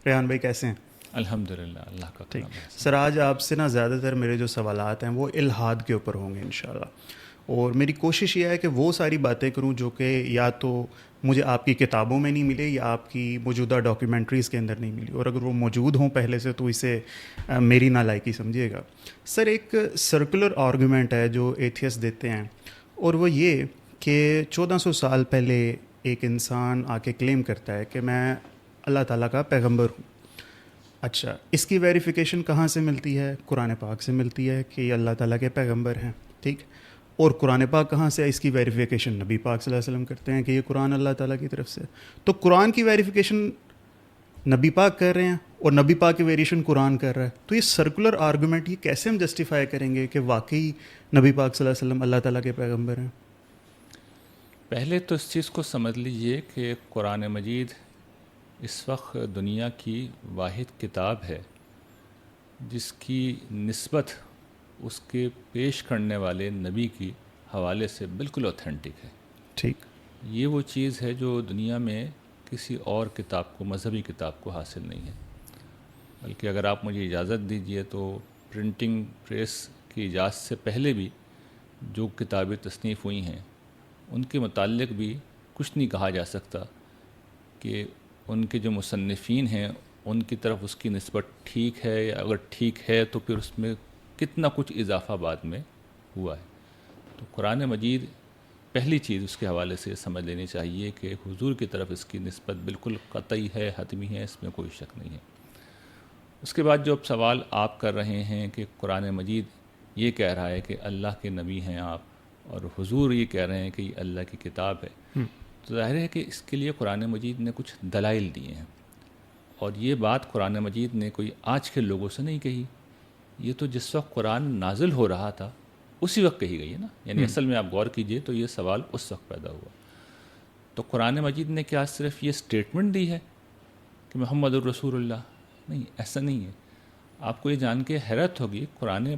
ریحان بھائی کیسے ہیں؟ الحمدللہ، اللہ کا ٹھیک کرم ہے۔ سر، آج آپ سے نا زیادہ تر میرے جو سوالات ہیں وہ الحاد کے اوپر ہوں گے انشاءاللہ، اور میری کوشش یہ ہے کہ وہ ساری باتیں کروں جو کہ یا تو مجھے آپ کی کتابوں میں نہیں ملے یا آپ کی موجودہ ڈاکیومنٹریز کے اندر نہیں ملی، اور اگر وہ موجود ہوں پہلے سے تو اسے میری نالائکی سمجھیے گا۔ سر، ایک سرکولر آرگومنٹ ہے جو ایتھیسٹ دیتے ہیں، اور وہ یہ کہ 1400 سال پہلے ایک انسان آ کے کلیم کرتا ہے کہ میں اللہ تعالیٰ کا پیغمبر ہوں۔ اچھا، اس کی ویریفیکیشن کہاں سے ملتی ہے؟ قرآن پاک سے ملتی ہے کہ یہ اللہ تعالیٰ کے پیغمبر ہیں، ٹھیک۔ اور قرآن پاک کہاں سے؟ اس کی ویریفیکیشن نبی پاک صلی اللہ علیہ وسلم کرتے ہیں کہ یہ قرآن اللہ تعالیٰ کی طرف سے۔ تو قرآن کی ویریفیکیشن نبی پاک کر رہے ہیں اور نبی پاک کی ویریشن قرآن کر رہا ہے، تو یہ سرکولر آرگومنٹ یہ کیسے ہم جسٹیفائی کریں گے کہ واقعی نبی پاک صلی اللہ علیہ وسلم اللہ تعالیٰ کے پیغمبر ہیں؟ پہلے تو اس چیز کو سمجھ لیجئے کہ قرآن مجید اس وقت دنیا کی واحد کتاب ہے جس کی نسبت اس کے پیش کرنے والے نبی کی حوالے سے بالکل اوتھینٹک ہے۔ ٹھیک، یہ وہ چیز ہے جو دنیا میں کسی اور کتاب کو، مذہبی کتاب کو حاصل نہیں ہے۔ بلکہ اگر آپ مجھے اجازت دیجئے تو پرنٹنگ پریس کی ایجاد سے پہلے بھی جو کتابیں تصنیف ہوئی ہیں ان کے متعلق بھی کچھ نہیں کہا جا سکتا کہ ان کے جو مصنفین ہیں ان کی طرف اس کی نسبت ٹھیک ہے، یا اگر ٹھیک ہے تو پھر اس میں کتنا کچھ اضافہ بعد میں ہوا ہے۔ تو قرآن مجید پہلی چیز اس کے حوالے سے سمجھ لینی چاہیے کہ حضور کی طرف اس کی نسبت بالکل قطعی ہے، حتمی ہے، اس میں کوئی شک نہیں ہے۔ اس کے بعد جو اب سوال آپ کر رہے ہیں کہ قرآن مجید یہ کہہ رہا ہے کہ اللہ کے نبی ہیں آپ، اور حضور یہ کہہ رہے ہیں کہ یہ اللہ کی کتاب ہے، تو ظاہر ہے کہ اس کے لیے قرآن مجید نے کچھ دلائل دیے ہیں، اور یہ بات قرآن مجید نے کوئی آج کے لوگوں سے نہیں کہی، یہ تو جس وقت قرآن نازل ہو رہا تھا اسی وقت کہی گئی ہے نا۔ یعنی اصل میں آپ غور کیجئے تو یہ سوال اس وقت پیدا ہوا۔ تو قرآن مجید نے کیا صرف یہ سٹیٹمنٹ دی ہے کہ محمد الرسول اللہ؟ نہیں، ایسا نہیں ہے۔ آپ کو یہ جان کے حیرت ہوگی، قرآن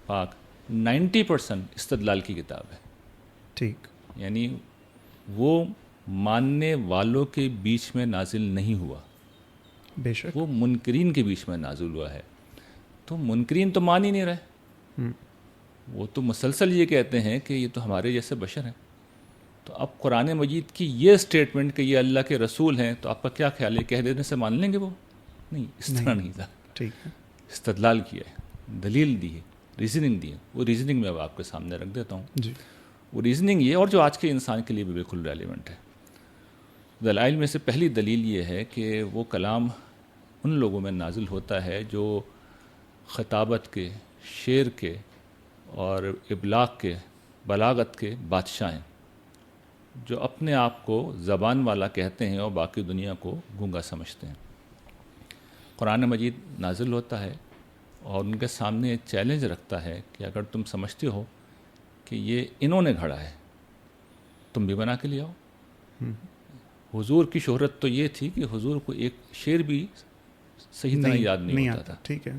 پاک 90% استدلال کی کتاب ہے۔ ٹھیک، یعنی وہ ماننے والوں کے بیچ میں نازل نہیں ہوا، بے شک، وہ منکرین کے بیچ میں نازل ہوا ہے۔ تو منکرین تو مان ہی نہیں رہے، وہ تو مسلسل یہ کہتے ہیں کہ یہ تو ہمارے جیسے بشر ہیں۔ تو اب قرآن مجید کی یہ سٹیٹمنٹ کہ یہ اللہ کے رسول ہیں، تو آپ کا کیا خیال ہے، کہہ دینے سے مان لیں گے وہ؟ نہیں، اس طرح نہیں تھا۔ ٹھیک ہے، استدلال کیا ہے، دلیل دی ہے، ریزننگ دی ہے۔ وہ ریزننگ میں اب آپ کے سامنے رکھ دیتا ہوں۔ جی، وہ ریزننگ یہ، اور جو آج کے انسان کے لیے بھی بالکل ریلیونٹ ہے۔ دلائل میں سے پہلی دلیل یہ ہے کہ وہ کلام ان لوگوں میں نازل ہوتا ہے جو خطابت کے، شعر کے اور ابلاغ کے، بلاغت کے بادشاہ ہیں، جو اپنے آپ کو زبان والا کہتے ہیں اور باقی دنیا کو گونگا سمجھتے ہیں۔ قرآن مجید نازل ہوتا ہے اور ان کے سامنے چیلنج رکھتا ہے کہ اگر تم سمجھتے ہو کہ یہ انہوں نے گھڑا ہے، تم بھی بنا کے لے آؤ۔ حضور کی شہرت تو یہ تھی کہ حضور کو ایک شعر بھی صحیح طرح یاد نہیں ہوتا تھا۔ ٹھیک ہے،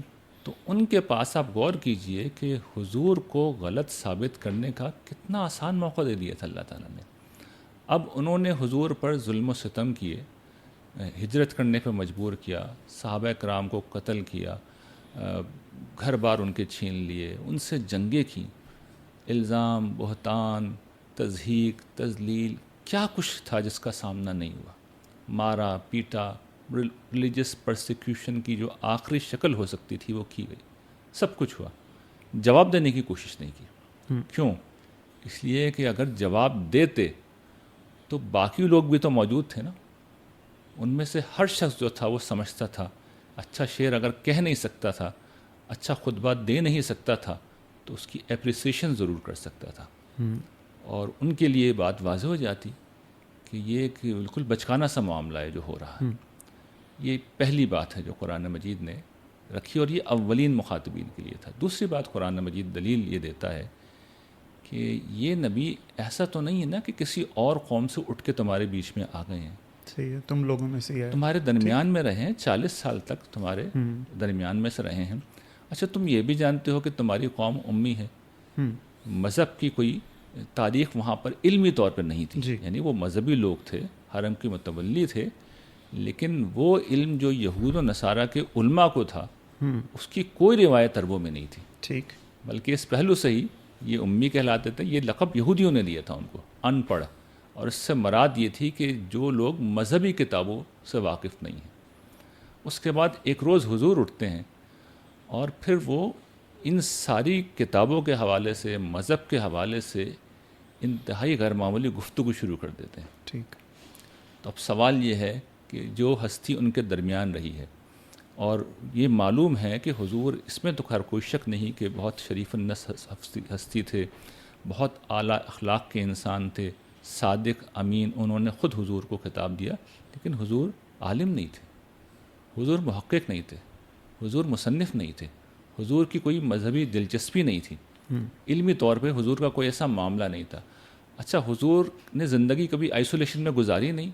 تو ان کے پاس آپ غور کیجئے کہ حضور کو غلط ثابت کرنے کا کتنا آسان موقع دے دیا تھا اللہ تعالیٰ نے۔ اب انہوں نے حضور پر ظلم و ستم کیے، ہجرت کرنے پر مجبور کیا، صحابہ کرام کو قتل کیا، گھر بار ان کے چھین لیے، ان سے جنگیں کیں، الزام، بہتان، تضحیک، تذلیل، کیا کچھ تھا جس کا سامنا نہیں ہوا۔ مارا پیٹا، ریلیجس پرسیکیوشن کی جو آخری شکل ہو سکتی تھی وہ کی گئی، سب کچھ ہوا، جواب دینے کی کوشش نہیں کی۔ کیوں؟ اس لیے کہ اگر جواب دیتے تو باقی لوگ بھی تو موجود تھے نا، ان میں سے ہر شخص جو تھا وہ سمجھتا تھا اچھا شعر اگر کہہ نہیں سکتا تھا، اچھا خطبہ دے نہیں سکتا تھا، تو اس کی اپریسیشن ضرور کر سکتا تھا، اور ان کے لیے بات واضح ہو جاتی کہ یہ ایک بالکل بچکانہ سا معاملہ ہے جو ہو رہا ہے۔ یہ پہلی بات ہے جو قرآن مجید نے رکھی، اور یہ اولین مخاطبین کے لیے تھا۔ دوسری بات قرآن مجید دلیل یہ دیتا ہے کہ یہ نبی ایسا تو نہیں ہے نا کہ کسی اور قوم سے اٹھ کے تمہارے بیچ میں آ گئے ہیں، صحیح ہے، تم لوگوں میں سے ہی ہے، تمہارے درمیان میں رہے ہیں، 40 سال تک تمہارے درمیان میں سے رہے ہیں۔ اچھا، تم یہ بھی جانتے ہو کہ تمہاری قوم امی ہے، مذہب کی کوئی تاریخ وہاں پر علمی طور پر نہیں تھی، یعنی وہ مذہبی لوگ تھے، حرم کے متولی تھے، لیکن وہ علم جو یہود و نصارہ کے علماء کو تھا اس کی کوئی روایت عربوں میں نہیں تھی. ٹھیک. بلکہ اس پہلو سے ہی یہ امی کہلاتے تھے. یہ لقب یہودیوں نے دیا تھا ان کو، ان پڑھ، اور اس سے مراد یہ تھی کہ جو لوگ مذہبی کتابوں سے واقف نہیں ہیں. اس کے بعد ایک روز حضور اٹھتے ہیں اور پھر وہ ان ساری کتابوں کے حوالے سے، مذہب کے حوالے سے انتہائی غیر معمولی گفتگو شروع کر دیتے ہیں. ٹھیک. تو اب سوال یہ ہے کہ جو ہستی ان کے درمیان رہی ہے، اور یہ معلوم ہے کہ حضور، اس میں تو خیر کوئی شک نہیں کہ بہت شریف النس ہستی تھے، بہت اعلیٰ اخلاق کے انسان تھے، صادق، امین. انہوں نے خود حضور کو خطاب دیا، لیکن حضور عالم نہیں تھے، حضور محقق نہیں تھے، حضور مصنف نہیں تھے، حضور کی کوئی مذہبی دلچسپی نہیں تھی، علمی طور پہ حضور کا کوئی ایسا معاملہ نہیں تھا. اچھا، حضور نے زندگی کبھی آئسولیشن میں گزاری نہیں،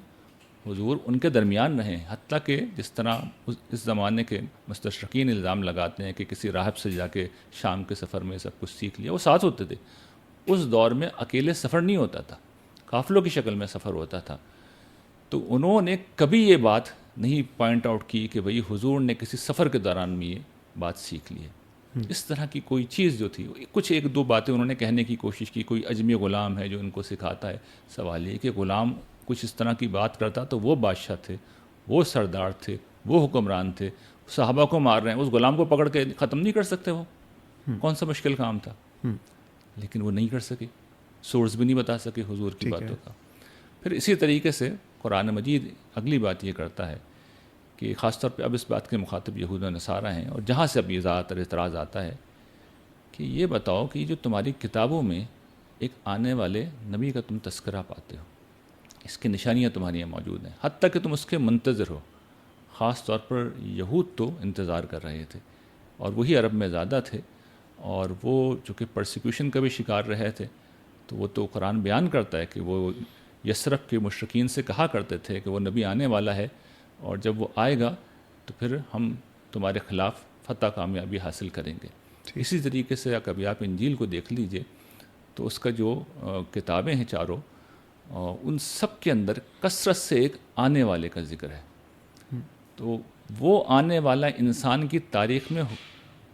حضور ان کے درمیان رہے. حتیٰ کہ جس طرح اس زمانے کے مستشرقین الزام لگاتے ہیں کہ کسی راہب سے جا کے شام کے سفر میں سب کچھ سیکھ لیا، وہ ساتھ ہوتے تھے. اس دور میں اکیلے سفر نہیں ہوتا تھا، قافلوں کی شکل میں سفر ہوتا تھا. تو انہوں نے کبھی یہ بات نہیں پوائنٹ آؤٹ کی کہ بھئی حضور نے کسی سفر کے دوران میں یہ بات سیکھ لی ہے. اس طرح کی کوئی چیز جو تھی، کچھ ایک دو باتیں انہوں نے کہنے کی کوشش کی. کوئی اجمی غلام ہے جو ان کو سکھاتا ہے. سوال یہ کہ غلام کچھ اس طرح کی بات کرتا تو وہ بادشاہ تھے، وہ سردار تھے، وہ حکمران تھے، صحابہ کو مار رہے ہیں، اس غلام کو پکڑ کے ختم نہیں کر سکتے؟ وہ کون سا مشکل کام تھا؟ لیکن وہ نہیں کر سکے، سورس بھی نہیں بتا سکے حضور کی باتوں کا. پھر اسی طریقے سے قرآن مجید اگلی بات یہ کرتا ہے کہ خاص طور پہ اب اس بات کے مخاطب یہود و نصارہ ہیں، اور جہاں سے اب یہ زیادہ تر اعتراض آتا ہے کہ یہ بتاؤ کہ جو تمہاری کتابوں میں ایک آنے والے نبی کا تم تذکرہ پاتے ہو، اس کی نشانیاں تمہاری یہاں موجود ہیں، حتیٰ کہ تم اس کے منتظر ہو. خاص طور پر یہود تو انتظار کر رہے تھے، اور وہی عرب میں زیادہ تھے، اور وہ چونکہ پرسیکیوشن کا بھی شکار رہے تھے. تو وہ تو قرآن بیان کرتا ہے کہ وہ یثرب کے مشرکین سے کہا کرتے تھے کہ وہ نبی آنے والا ہے، اور جب وہ آئے گا تو پھر ہم تمہارے خلاف فتح کامیابی حاصل کریں گے. اسی طریقے سے کبھی آپ انجیل کو دیکھ لیجئے تو اس کا جو کتابیں ہیں چاروں، ان سب کے اندر کثرت سے ایک آنے والے کا ذکر ہے. تو وہ آنے والا انسان کی تاریخ میں،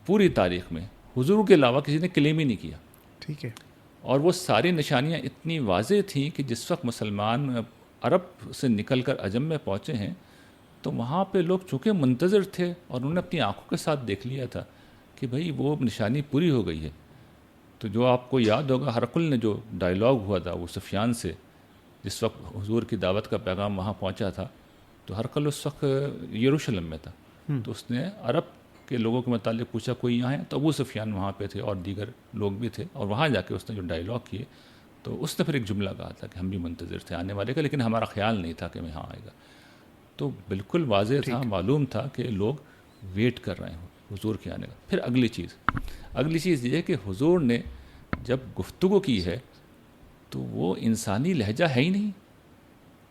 پوری تاریخ میں حضور کے علاوہ کسی نے کلیم ہی نہیں کیا. ٹھیک ہے. اور وہ ساری نشانیاں اتنی واضح تھیں کہ جس وقت مسلمان عرب سے نکل کر عجم میں پہنچے ہیں تو وہاں پہ لوگ چونکہ منتظر تھے اور انہوں نے اپنی آنکھوں کے ساتھ دیکھ لیا تھا کہ بھئی وہ نشانی پوری ہو گئی ہے. تو جو آپ کو یاد ہوگا ہرقل نے جو ڈائلاگ ہوا تھا وہ سفیان سے، جس وقت حضور کی دعوت کا پیغام وہاں پہنچا تھا، تو ہرقل اس وقت یروشلم میں تھا. تو اس نے عرب کے لوگوں کے متعلق پوچھا کوئی یہاں ہے، تو ابو سفیان وہاں پہ تھے اور دیگر لوگ بھی تھے، اور وہاں جا کے اس نے جو ڈائلاگ کیے تو اس نے پھر ایک جملہ کہا تھا کہ ہم بھی منتظر تھے آنے والے کا، لیکن ہمارا خیال نہیں تھا کہ میں یہاں آئے گا. تو بالکل واضح تھا، معلوم تھا کہ لوگ ویٹ کر رہے ہیں حضور کے آنے کا. پھر اگلی چیز یہ ہے کہ حضور نے جب گفتگو کی ہے تو وہ انسانی لہجہ ہے ہی نہیں،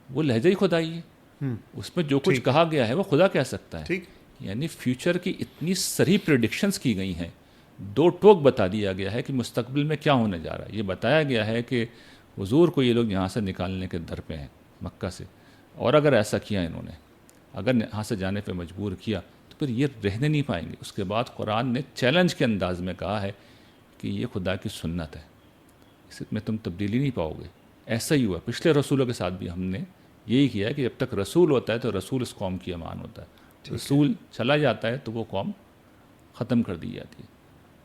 وہ لہجہ ہی خدائی ہے. اس میں جو کچھ کہا گیا ہے وہ خدا کہہ سکتا ہے. یعنی فیوچر کی اتنی صریح پریڈکشنز کی گئی ہیں، دو ٹوک بتا دیا گیا ہے کہ مستقبل میں کیا ہونے جا رہا ہے. یہ بتایا گیا ہے کہ حضور کو یہ لوگ یہاں سے نکالنے کے در پہ ہیں مکہ سے، اور اگر ایسا کیا انہوں نے، اگر یہاں سے جانے پہ مجبور کیا تو پھر یہ رہنے نہیں پائیں گے. اس کے بعد قرآن نے چیلنج کے انداز میں کہا ہے کہ یہ خدا کی سنت ہے، اس میں تم تبدیلی نہیں پاؤ گے. ایسا ہی ہوا پچھلے رسولوں کے ساتھ بھی، ہم نے یہی کیا ہے کہ جب تک رسول ہوتا ہے تو رسول اس قوم کی امان ہوتا ہے. رسول چلا جاتا ہے تو وہ قوم ختم کر دی جاتی ہے.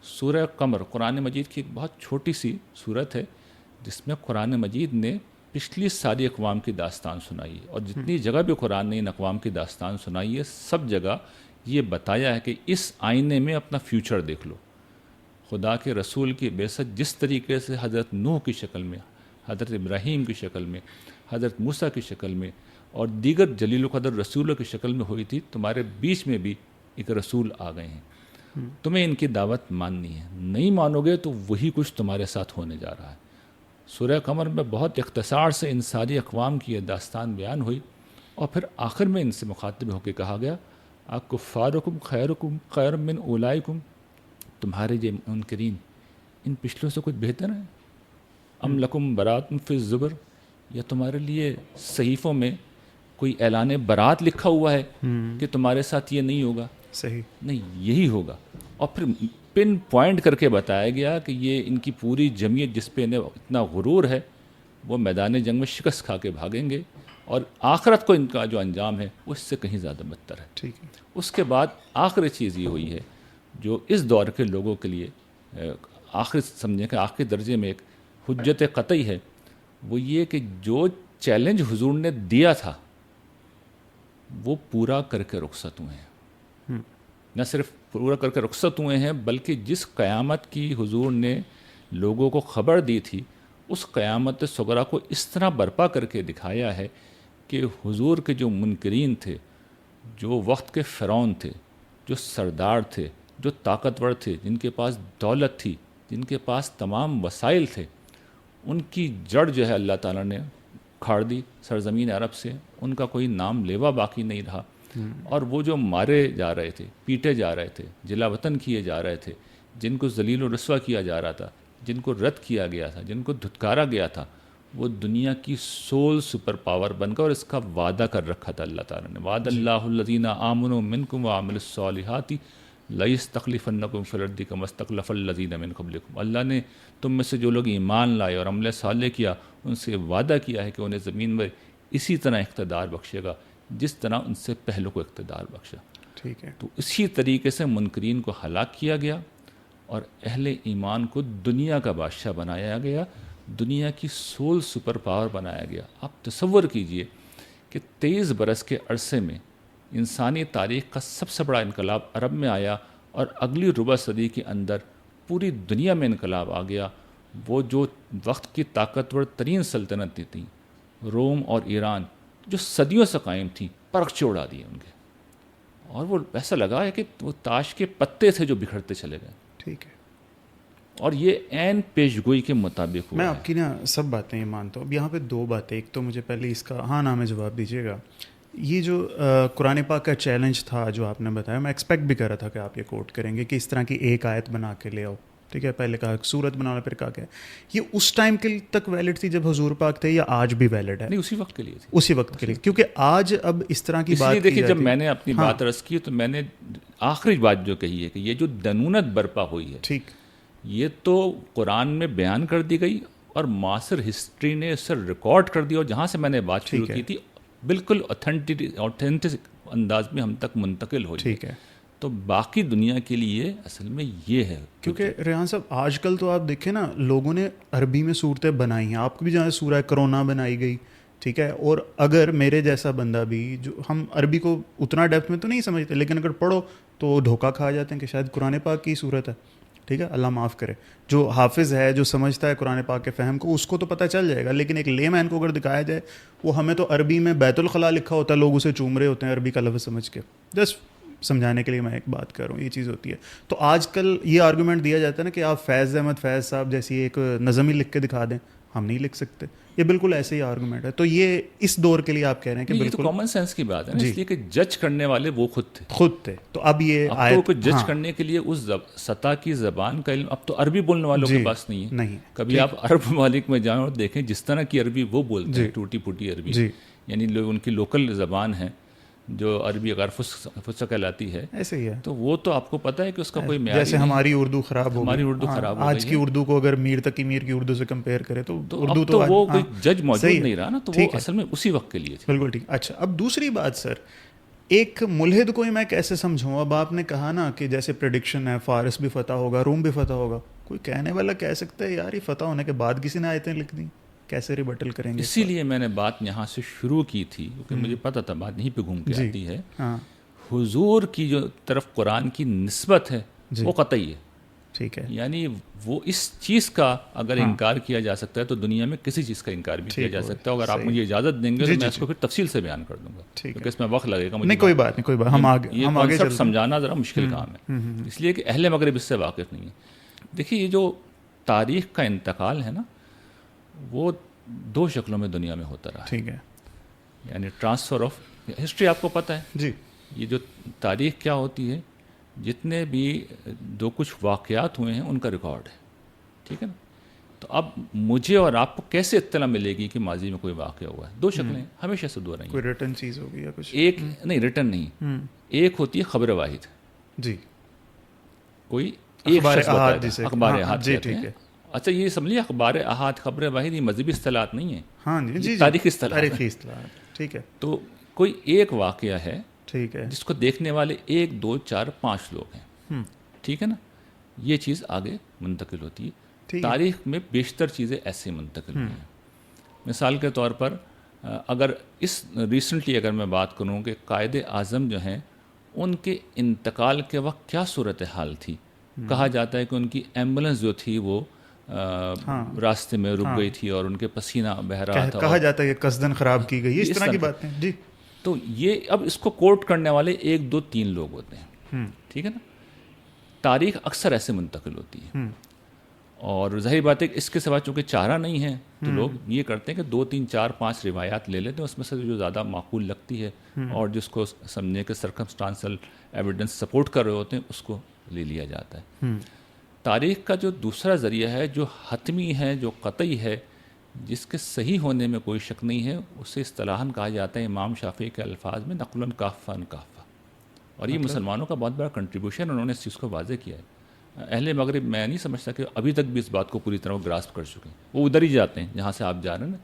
سورہ قمر قرآن مجید کی ایک بہت چھوٹی سی صورت ہے جس میں قرآن مجید نے پچھلی ساری اقوام کی داستان سنائی ہے، اور جتنی جگہ بھی قرآن نے ان اقوام کی داستان سنائی ہے سب جگہ یہ بتایا ہے کہ اس آئینے میں اپنا فیوچر دیکھ لو. خدا کے رسول کی بعثت جس طریقے سے حضرت نوح کی شکل میں، حضرت ابراہیم کی شکل میں، حضرت موسیٰ کی شکل میں اور دیگر جلیل القدر رسولوں کی شکل میں ہوئی تھی، تمہارے بیچ میں بھی ایک رسول آ گئے ہیں. تمہیں ان کی دعوت ماننی ہے، نہیں مانو گے تو وہی کچھ تمہارے ساتھ ہونے جا رہا ہے. سورہ قمر میں بہت اختصار سے ان ساری اقوام کی یہ داستان بیان ہوئی، اور پھر آخر میں ان سے مخاطب ہو کے کہا گیا اکفارکم خیرکم خیر من اولئکم، تمہارے یہ منکرین ان پچھلوں سے کچھ بہتر ہیں؟ ام لکم براتن فی الزبر، یا تمہارے لیے صحیفوں میں کوئی اعلان برات لکھا ہوا ہے کہ تمہارے ساتھ یہ نہیں ہوگا؟ صحیح نہیں، یہی ہوگا. اور پھر پن پوائنٹ کر کے بتایا گیا کہ یہ ان کی پوری جمعیت جس پہ انہیں اتنا غرور ہے وہ میدان جنگ میں شکست کھا کے بھاگیں گے، اور آخرت کو ان کا جو انجام ہے وہ اس سے کہیں زیادہ بدتر ہے. ٹھیک ہے. اس کے بعد آخری چیز یہ ہوئی ہے جو اس دور کے لوگوں کے لیے آخری سمجھیں کہ آخری درجے میں ایک حجت قطعی ہے، وہ یہ کہ جو چیلنج حضور نے دیا تھا وہ پورا کر کے رخصت ہوئے ہیں. نہ صرف پورا کر کے رخصت ہوئے ہیں بلکہ جس قیامت کی حضور نے لوگوں کو خبر دی تھی اس قیامت صغریٰ کو اس طرح برپا کر کے دکھایا ہے کہ حضور کے جو منکرین تھے، جو وقت کے فرعون تھے، جو سردار تھے، جو طاقتور تھے، جن کے پاس دولت تھی، جن کے پاس تمام وسائل تھے، ان کی جڑ جو ہے اللہ تعالیٰ نے کھاڑ دی سرزمین عرب سے. ان کا کوئی نام لیوا باقی نہیں رہا. اور وہ جو مارے جا رہے تھے، پیٹے جا رہے تھے، جلا وطن کیے جا رہے تھے، جن کو ذلیل و رسوا کیا جا رہا تھا، جن کو رد کیا گیا تھا، جن کو دھتکارا گیا تھا، وہ دنیا کی سول سپر پاور بن گئے. اور اس کا وعدہ کر رکھا تھا اللہ تعالیٰ نے، وعد اللہ الذین آمنوا منکم وعملوا الصالحات لیستخلفنکم فی الارض کما استخلف الذین من قبلکم. اللہ نے تم میں سے جو لوگ ایمان لائے اور عمل صالح کیا ان سے وعدہ کیا ہے کہ انہیں زمین میں اسی طرح اقتدار بخشے گا جس طرح ان سے پہلوں کو اقتدار بخشا. ٹھیک ہے. تو اسی طریقے سے منکرین کو ہلاک کیا گیا اور اہل ایمان کو دنیا کا بادشاہ بنایا گیا، دنیا کی سول سپر پاور بنایا گیا. آپ تصور کیجئے کہ 23 برس کے عرصے میں انسانی تاریخ کا سب سے بڑا انقلاب عرب میں آیا اور اگلی ربع صدی کے اندر پوری دنیا میں انقلاب آ گیا. وہ جو وقت کی طاقتور ترین سلطنتیں تھیں، روم اور ایران، جو صدیوں سے قائم تھیں، پرخچے اڑا دیے ان کے. اور وہ ایسا لگا ہے کہ وہ تاش کے پتے تھے جو بکھرتے چلے گئے. ٹھیک ہے. اور یہ عین پیشگوئی کے مطابق ہوا. میں آپ کی نا سب باتیں یہ مانتا ہوں. اب یہاں پہ 2 باتیں، ایک تو مجھے پہلے اس کا ہاں نام میں جواب دیجیے گا. یہ جو قرآن پاک کا چیلنج تھا جو آپ نے بتایا، میں ایکسپیکٹ بھی کر رہا تھا کہ آپ یہ کوٹ کریں گے کہ اس طرح کی ایک آیت بنا کے لے آؤ. ٹھیک ہے، پہلے کہا سورت بنانا، پھر کہا کہ یہ اس ٹائم کے تک ویلڈ تھی جب حضور پاک تھے یا آج بھی ویلڈ ہے؟ نہیں، اسی وقت کے لیے تھی. اسی وقت کے لیے، کیونکہ آج اب اس طرح کی بات دیکھیے جب میں نے اپنی بات عرض کی تو میں نے آخری بات جو کہی ہے کہ یہ جو دنونت برپا ہوئی ہے، ٹھیک، یہ تو قرآن میں بیان کر دی گئی اور معاصر ہسٹری نے اسے ریکارڈ کر دیا. اور جہاں سے میں نے بات شروع کی تھی بالکل اوتھینٹک انداز میں ہم تک منتقل ہو. ٹھیک ہے. تو باقی دنیا کے لیے اصل میں یہ ہے، کیونکہ ریحان صاحب آج کل تو آپ دیکھیں نا، لوگوں نے عربی میں صورتیں بنائی ہیں. آپ کو بھی جہاں سورہ کرونا بنائی گئی، ٹھیک ہے. اور اگر میرے جیسا بندہ بھی، جو ہم عربی کو اتنا ڈیپتھ میں تو نہیں سمجھتے، لیکن اگر پڑھو تو دھوکہ کھا جاتے ہیں کہ شاید قرآن پاک کی صورت ہے. ٹھیک ہے، اللہ معاف کرے. جو حافظ ہے، جو سمجھتا ہے قرآن پاک کے فہم کو، اس کو تو پتہ چل جائے گا. لیکن ایک لے مین کو اگر دکھایا جائے، وہ ہمیں تو عربی میں بیت الخلاء لکھا ہوتا ہے، لوگ اسے چوم رہے ہوتے ہیں عربی کا لفظ سمجھ کے. جسٹ سمجھانے کے لیے میں ایک بات کر رہا ہوں، یہ چیز ہوتی ہے. تو آج کل یہ آرگومنٹ دیا جاتا ہے نا کہ آپ فیض احمد فیض صاحب جیسی ایک نظم ہی لکھ کے دکھا دیں، ہم نہیں لکھ سکتے. یہ بالکل ایسے ہی آرگومنٹ ہے. تو یہ اس دور کے لیے آپ کہہ رہے ہیں کہ بالکل کامن سینس کی بات ہے نا، اس لیے کہ جج کرنے والے وہ خود تھے. تو اب یہ آیت جج کرنے کے لیے اس سطح کی زبان کا علم اب تو عربی بولنے والوں کے پاس نہیں ہے. کبھی آپ عرب ممالک میں جائیں اور دیکھیں جس طرح کی عربی وہ بولتے ہیں، ٹوٹی پھوٹی عربی، یعنی لوگ ان کی لوکل زبان ہے جو عربی اگر فصح کہلاتی ہے، ایسے ہی ہے. تو وہ تو آپ کو پتہ ہے کہ اس کا کوئی معیار، جیسے ہماری اردو خراب ہو، ہماری اردو خراب ہو، آج کی اردو کو اگر میر تقی میر کی اردو سے کمپیئر کرے تو اردو تو وہ کوئی جج موجود نہیں رہا نا. تو وہ اصل میں اسی وقت کے لیے تھی. بالکل ٹھیک. اچھا، اب دوسری بات سر، ایک ملحد کو میں کیسے سمجھوں؟ اب آپ نے کہا نا کہ جیسے پریڈکشن ہے فارس بھی فتح ہوگا، روم بھی فتح ہوگا. کوئی کہنے والا کہہ سکتا ہے یار یہ فتح ہونے کے بعد کسی نے آیتیں لکھ دیں، کیسے ریبٹل کریں گے؟ اسی لیے میں نے بات یہاں سے شروع کی تھی کیونکہ مجھے پتہ تھا بات یہیں پہ گھوم کے آتی ہے. حضور کی جو طرف قرآن کی نسبت ہے وہ قطعی ہے. ٹھیک ہے. یعنی وہ اس چیز کا اگر انکار کیا جا سکتا ہے تو دنیا میں کسی چیز کا انکار بھی کیا جا سکتا ہے. اگر آپ مجھے اجازت دیں گے تو میں اس کو پھر تفصیل سے بیان کر دوں گا کیونکہ اس میں وقت لگے گا. نہیں کوئی بات نہیں، کوئی بات، ہم آگے سب سمجھانا ذرا مشکل کام ہے اس لیے کہ اہل مغرب اس سے واقف نہیں ہے. دیکھیے یہ جو تاریخ کا انتقال ہے نا، وہ 2 شکلوں میں دنیا میں ہوتا رہا. ٹھیک ہے. یعنی ٹرانسفر آف ہسٹری آپ کو پتہ ہے جی. یہ جو تاریخ کیا ہوتی ہے، جتنے بھی جو کچھ واقعات ہوئے ہیں ان کا ریکارڈ ہے. ٹھیک ہے نا. تو اب مجھے اور آپ کو کیسے اطلاع ملے گی کہ ماضی میں کوئی واقعہ ہوا ہے؟ دو شکلیں ہمیشہ سے دو رہی ہیں. کوئی ریٹن چیز ہوگی یا کچھ؟ ایک نہیں، ریٹن نہیں، ایک ہوتی ہے خبر واحد. جی، کوئی ایک شخص بتائے گا، اخبار احاد جی کہتے ٹھیک ہیں. ہے. اچھا یہ سمجھیے اخبار احاد، خبر واحد یہ مذہبی اصطلاحات نہیں ہیں. ہاں جی جی، تاریخی اصطلاحات، تاریخی اصطلاحات. ٹھیک ہے. تو کوئی ایک واقعہ ہے ٹھیک ہے. جس کو دیکھنے والے 1 2 4 5 لوگ ہیں. ٹھیک ہے نا، یہ چیز آگے منتقل ہوتی ہے. تاریخ میں بیشتر چیزیں ایسے منتقل ہوئی ہیں. مثال کے طور پر اگر ریسنٹلی اگر میں بات کروں کہ قائد اعظم جو ہیں ان کے انتقال کے وقت کیا صورتحال تھی. کہا جاتا ہے کہ ان کی ایمبولنس جو تھی وہ راستے میں رک گئی تھی اور ان کے پسینہ بہہ رہا تھا. کہا جاتا ہے کہ قصدن خراب کی گئی، اس طرح کی باتیں. جی، تو یہ اب اس کو کوٹ کرنے والے 1 2 3 لوگ ہوتے ہیں. ٹھیک ہے نا. تاریخ اکثر ایسے منتقل ہوتی ہے. اور ظاہر بات ہے کہ اس کے سوا چونکہ چارہ نہیں ہے تو لوگ یہ کرتے ہیں کہ 2 3 4 5 روایات لے لیتے ہیں، اس میں سے جو زیادہ معقول لگتی ہے اور جس کو سمجھنے کے سرکمسٹانسل ایویڈنس سپورٹ کر رہے ہوتے ہیں اس کو لے لیا جاتا ہے. تاریخ کا جو دوسرا ذریعہ ہے جو حتمی ہے، جو قطعی ہے، جس کے صحیح ہونے میں کوئی شک نہیں ہے، اسے اصطلاحاً کہا جاتا ہے امام شافعی کے الفاظ میں نقل کافہ کافہ. اور یہ مسلمانوں کا بہت بڑا کنٹریبیوشن، انہوں نے اس چیز کو واضح کیا ہے. اہل مغرب میں نہیں سمجھتا کہ ابھی تک بھی اس بات کو پوری طرح وہ گراسپ کر چکے ہیں. وہ ادھر ہی جاتے ہیں جہاں سے آپ جا رہے ہیں نا،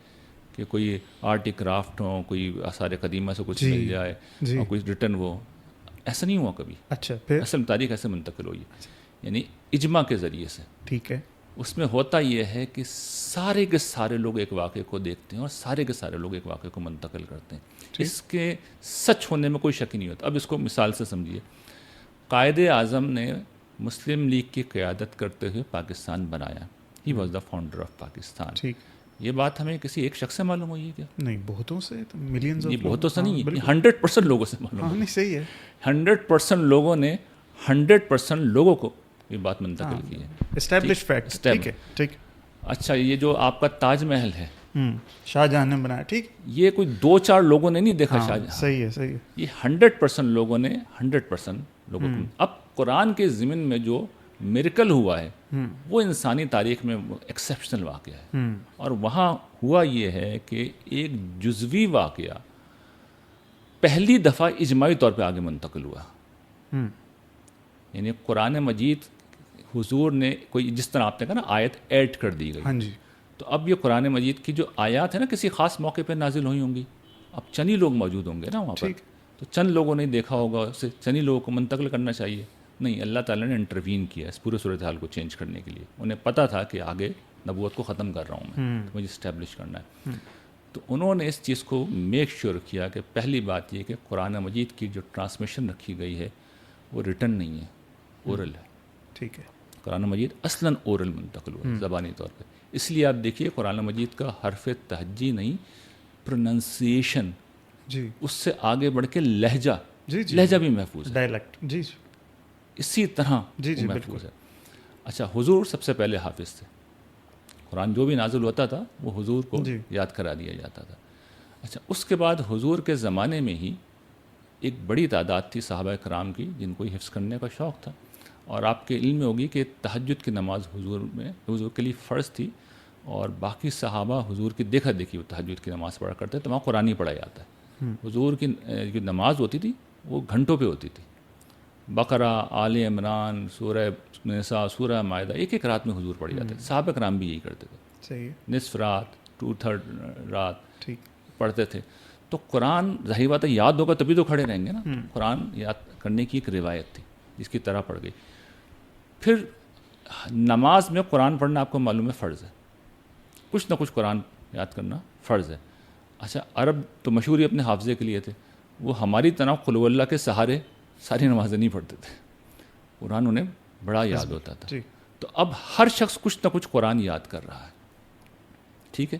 کہ کوئی آرٹ کرافٹ ہو، کوئی آثار قدیمہ سے کچھ مل جائے اور کوئی ریٹن وہ. ایسا نہیں ہوا کبھی. اچھا، پھر اصل تاریخ ایسے منتقل ہوئی ہے، یعنی اجماع کے ذریعے سے. ٹھیک ہے. اس میں ہوتا یہ ہے کہ سارے کے سارے لوگ ایک واقعے کو دیکھتے ہیں اور سارے کے سارے لوگ ایک واقعے کو منتقل کرتے ہیں. اس کے سچ ہونے میں کوئی شک نہیں ہوتا. اب اس کو مثال سے سمجھیے. قائد اعظم نے مسلم لیگ کی قیادت کرتے ہوئے پاکستان بنایا. He was the founder of Pakistan. یہ بات ہمیں کسی ایک شخص سے معلوم ہوئی ہے کیا؟ نہیں، بہتوں سے، ملینز. یہ بہتوں سے نہیں، 100% لوگوں سے معلوم ہوئی. نہیں، صحیح ہے. 100% لوگوں نے 100% لوگوں کو یہ بات منتقل کی ہے. Establish fact. ٹھیک ہے. ٹھیک. اچھا، یہ جو آپ کا تاج محل ہے شاہ جہاں نے بنایا. ٹھیک. یہ کوئی 2 4 لوگوں نے نہیں دیکھا شاہ جہاں. صحیح ہے، صحیح ہے. یہ 100% لوگوں نے 100% لوگوں کو. اب قرآن کے ضمن میں جو میریکل ہوا ہے وہ انسانی تاریخ میں ایکسیپشنل واقعہ ہے. اور وہاں ہوا یہ ہے کہ ایک جزوی واقعہ پہلی دفعہ اجماعی طور پہ آگے منتقل ہوا. یعنی قرآن مجید حضور نے کوئی، جس طرح آپ نے کہا نا آیت ایڈ کر دی گئی. ہاں جی. تو اب یہ قرآن مجید کی جو آیات ہیں نا کسی خاص موقع پہ نازل ہوئی ہوں گی. اب چند ہی لوگ موجود ہوں گے نا وہاں پر، تو چند لوگوں نے دیکھا ہوگا، اسے چند ہی لوگوں کو منتقل کرنا چاہیے. نہیں، اللہ تعالیٰ نے انٹروین کیا اس پورے صورتحال کو چینج کرنے کے لیے. انہیں پتہ تھا کہ آگے نبوت کو ختم کر رہا ہوں میں، مجھے اسٹیبلش کرنا ہے. تو انہوں نے اس چیز کو میک شیور کیا کہ پہلی بات یہ کہ قرآن مجید کی جو ٹرانسمیشن رکھی گئی ہے وہ ریٹن نہیں ہے، اورل ہے. ٹھیک ہے. قرآن مجید اصلاً اورل منتقل ہوا زبانی طور پہ. اس لیے آپ دیکھیے قرآن مجید کا حرف تہجی نہیں، پروننسیشن، جی، اس سے آگے بڑھ کے لہجہ، جی جی، لہجہ بھی محفوظ ہے، ڈائلیکٹ. جی، اسی طرح جی جی، محفوظ ہے. اچھا، حضور سب سے پہلے حافظ تھے. قرآن جو بھی نازل ہوتا تھا وہ حضور کو یاد کرا دیا جاتا تھا. اچھا، اس کے بعد حضور کے زمانے میں ہی ایک بڑی تعداد تھی صحابہ کرام کی جن کو حفظ کرنے کا شوق تھا. اور آپ کے علم میں ہوگی کہ تہجد کی نماز حضور کے لیے فرض تھی، اور باقی صحابہ حضور کی دیکھا دیکھی وہ تہجد کی نماز پڑھا کرتے تو وہاں قرآن ہی پڑھا جاتا ہے. حضور کی جو نماز ہوتی تھی وہ گھنٹوں پہ ہوتی تھی. بقرہ، آل عمران، سورہ نساء، سورہ مائدہ ایک ایک رات میں حضور پڑھ جاتے تھے. صحابہ کرام بھی یہی کرتے تھے. صحیح. نصف رات، 2/3 رات ٹھیک پڑھتے تھے. تو قرآن ظاہر بات ہے یاد ہوگا تبھی تو کھڑے رہیں گے نا. قرآن یاد کرنے کی ایک روایت تھی جس کی طرح پڑھ گئی. پھر نماز میں قرآن پڑھنا آپ کو معلوم ہے فرض ہے، کچھ نہ کچھ قرآن یاد کرنا فرض ہے. اچھا، عرب تو مشہور ہی اپنے حافظے کے لیے تھے. وہ ہماری طرح قل هو اللہ کے سہارے ساری نمازیں نہیں پڑھتے تھے. قرآن انہیں بڑا یاد ہوتا تھا. تو اب ہر شخص کچھ نہ کچھ قرآن یاد کر رہا ہے. ٹھیک ہے.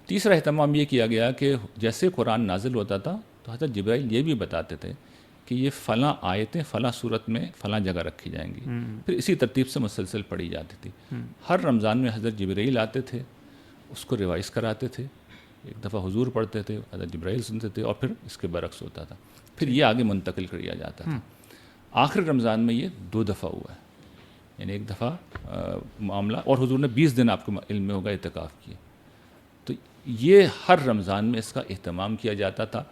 تیسرا اہتمام یہ کیا گیا کہ جیسے قرآن نازل ہوتا تھا تو حضرت جبرائیل یہ بھی بتاتے تھے کہ یہ فلاں آیتیں فلاں صورت میں فلاں جگہ رکھی جائیں گی. پھر اسی ترتیب سے مسلسل پڑھی جاتی تھی. ہر رمضان میں حضرت جبرائیل آتے تھے، اس کو ریوائز کراتے تھے. ایک دفعہ حضور پڑھتے تھے، حضرت جبرائیل سنتے تھے، اور پھر اس کے برعکس ہوتا تھا. پھر یہ آگے منتقل کر دیا جاتا تھا. آخر رمضان میں یہ 2 دفعہ ہوا ہے. یعنی ایک دفعہ معاملہ، اور حضور نے 20 دن آپ کو علم میں ہوگا اعتکاف کیے. تو یہ ہر رمضان میں اس کا اہتمام کیا جاتا تھا.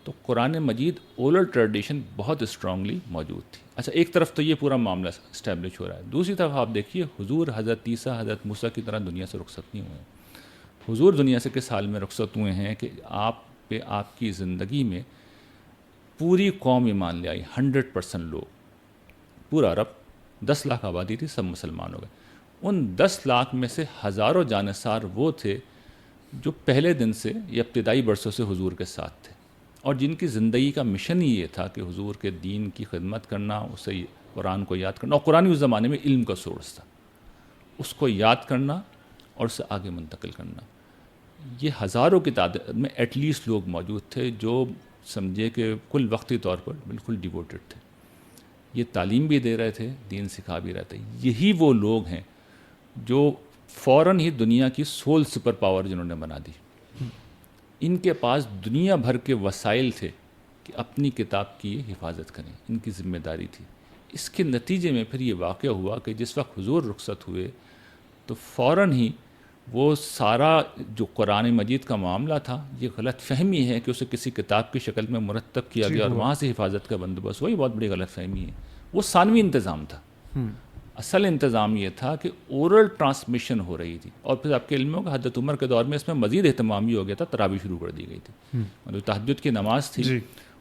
تو قرآن مجید اورل ٹریڈیشن بہت اسٹرانگلی موجود تھی. اچھا، ایک طرف تو یہ پورا معاملہ اسٹیبلش ہو رہا ہے، دوسری طرف آپ دیکھیے حضور حضرت عیسیٰ حضرت موسیٰ کی طرح دنیا سے رخصت نہیں ہوئے ہیں. حضور دنیا سے کس حال میں رخصت ہوئے ہیں کہ آپ پہ آپ کی زندگی میں پوری قوم ایمان لے آئی. 100% لوگ، پورا عرب 10 لاکھ آبادی تھی، سب مسلمان ہو گئے. ان 10 لاکھ میں سے ہزاروں جانصار وہ تھے جو پہلے دن سے یا ابتدائی برسوں سے حضور کے ساتھ تھے، اور جن کی زندگی کا مشن ہی یہ تھا کہ حضور کے دین کی خدمت کرنا، اسے قرآن کو یاد کرنا. اور قرآن اس زمانے میں علم کا سورس تھا، اس کو یاد کرنا اور اسے آگے منتقل کرنا. یہ ہزاروں کی تعداد میں ایٹ لیسٹ لوگ موجود تھے جو سمجھے کہ کل وقتی طور پر بالکل ڈیووٹڈ تھے. یہ تعلیم بھی دے رہے تھے، دین سکھا بھی رہے تھے. یہی وہ لوگ ہیں جو فوراً ہی دنیا کی سول سپر پاور جنہوں نے بنا دی. ان کے پاس دنیا بھر کے وسائل تھے کہ اپنی کتاب کی حفاظت کریں، ان کی ذمہ داری تھی. اس کے نتیجے میں پھر یہ واقعہ ہوا کہ جس وقت حضور رخصت ہوئے تو فوراً ہی وہ سارا جو قرآن مجید کا معاملہ تھا، یہ غلط فہمی ہے کہ اسے کسی کتاب کی شکل میں مرتب کیا گیا اور وہاں سے حفاظت کا بندوبست ہوا، یہ بہت بڑی غلط فہمی ہے. وہ ثانوی انتظام تھا. اصل انتظام یہ تھا کہ اورل ٹرانسمیشن ہو رہی تھی. اور پھر آپ کے علم ہوگا حضرت عمر کے دور میں اس میں مزید اہتمام بھی ہو گیا تھا، تراویح شروع کر دی گئی تھی. جو تہجد کی نماز تھی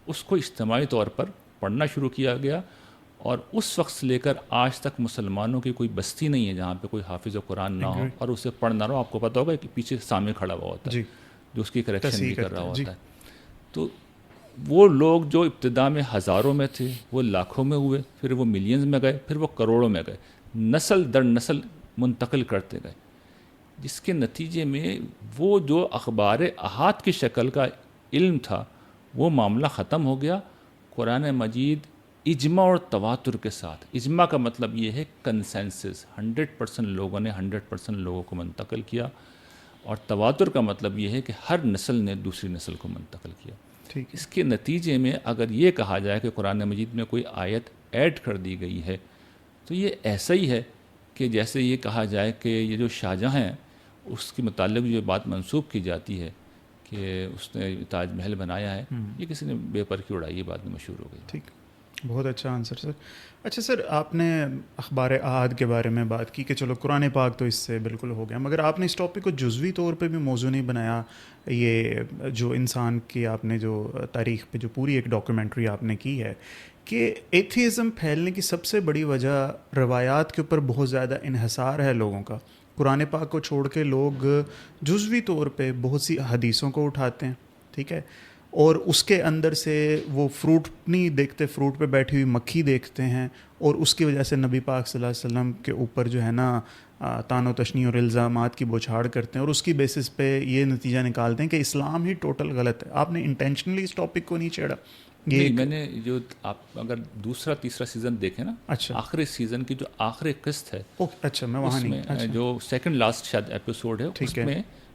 اس کو اجتماعی طور پر پڑھنا شروع کیا گیا. اور اس وقت سے لے کر آج تک مسلمانوں کی کوئی بستی نہیں ہے جہاں پہ کوئی حافظ قرآن نہ ہو اور اسے پڑھ نہ رہا ہو. آپ کو پتہ ہوگا کہ پیچھے سامنے کھڑا ہوا ہوتا ہے جو اس کی کریکشن بھی کر رہا ہوتا ہے. تو وہ لوگ جو ابتدا میں ہزاروں میں تھے وہ لاکھوں میں ہوئے، پھر وہ ملینز میں گئے، پھر وہ کروڑوں میں گئے، نسل در نسل منتقل کرتے گئے، جس کے نتیجے میں وہ جو اخبار احاد کی شکل کا علم تھا وہ معاملہ ختم ہو گیا. قرآن مجید اجماع اور تواتر کے ساتھ، اجماع کا مطلب یہ ہے کنسنسس، 100% لوگوں نے 100% لوگوں کو منتقل کیا، اور تواتر کا مطلب یہ ہے کہ ہر نسل نے دوسری نسل کو منتقل کیا. اس کے نتیجے میں اگر یہ کہا جائے کہ قرآن مجید میں کوئی آیت ایڈ کر دی گئی ہے تو یہ ایسا ہی ہے کہ جیسے یہ کہا جائے کہ یہ جو شاہجہاں ہیں اس کے متعلق جو بات منسوب کی جاتی ہے کہ اس نے تاج محل بنایا ہے، یہ کسی نے بے پر کی اڑائی، یہ بات میں مشہور ہو گئی. ٹھیک، بہت اچھا آنسر سر. اچھا سر، آپ نے اخبار احاد کے بارے میں بات کی کہ چلو قرآن پاک تو اس سے بالکل ہو گیا، مگر آپ نے اس ٹاپک کو جزوی طور پہ بھی موضوع نہیں بنایا. یہ جو انسان کی آپ نے جو تاریخ پہ جو پوری ایک ڈاکیومنٹری آپ نے کی ہے کہ ایتھیزم پھیلنے کی سب سے بڑی وجہ روایات کے اوپر بہت زیادہ انحصار ہے لوگوں کا. قرآن پاک کو چھوڑ کے لوگ جزوی طور پہ بہت سی حدیثوں کو اٹھاتے ہیں، ٹھیک ہے، اور اس کے اندر سے وہ فروٹ نہیں دیکھتے، فروٹ پہ بیٹھی ہوئی مکھی دیکھتے ہیں، اور اس کی وجہ سے نبی پاک صلی اللہ علیہ وسلم کے اوپر جو ہے نا طعن و تشنیع اور الزامات کی بوچھاڑ کرتے ہیں، اور اس کی بیسس پہ یہ نتیجہ نکالتے ہیں کہ اسلام ہی ٹوٹل غلط ہے. آپ نے انٹینشنلی اس ٹاپک کو نہیں چھیڑا. یہ میں نے جو آپ اگر دوسرا تیسرا سیزن دیکھیں نا، اچھا، آخری سیزن کی جو آخری قسط ہے، اچھا میں وہاں نہیں، جو سیکنڈ لاسٹ شاید ایپیسوڈ ہے، اس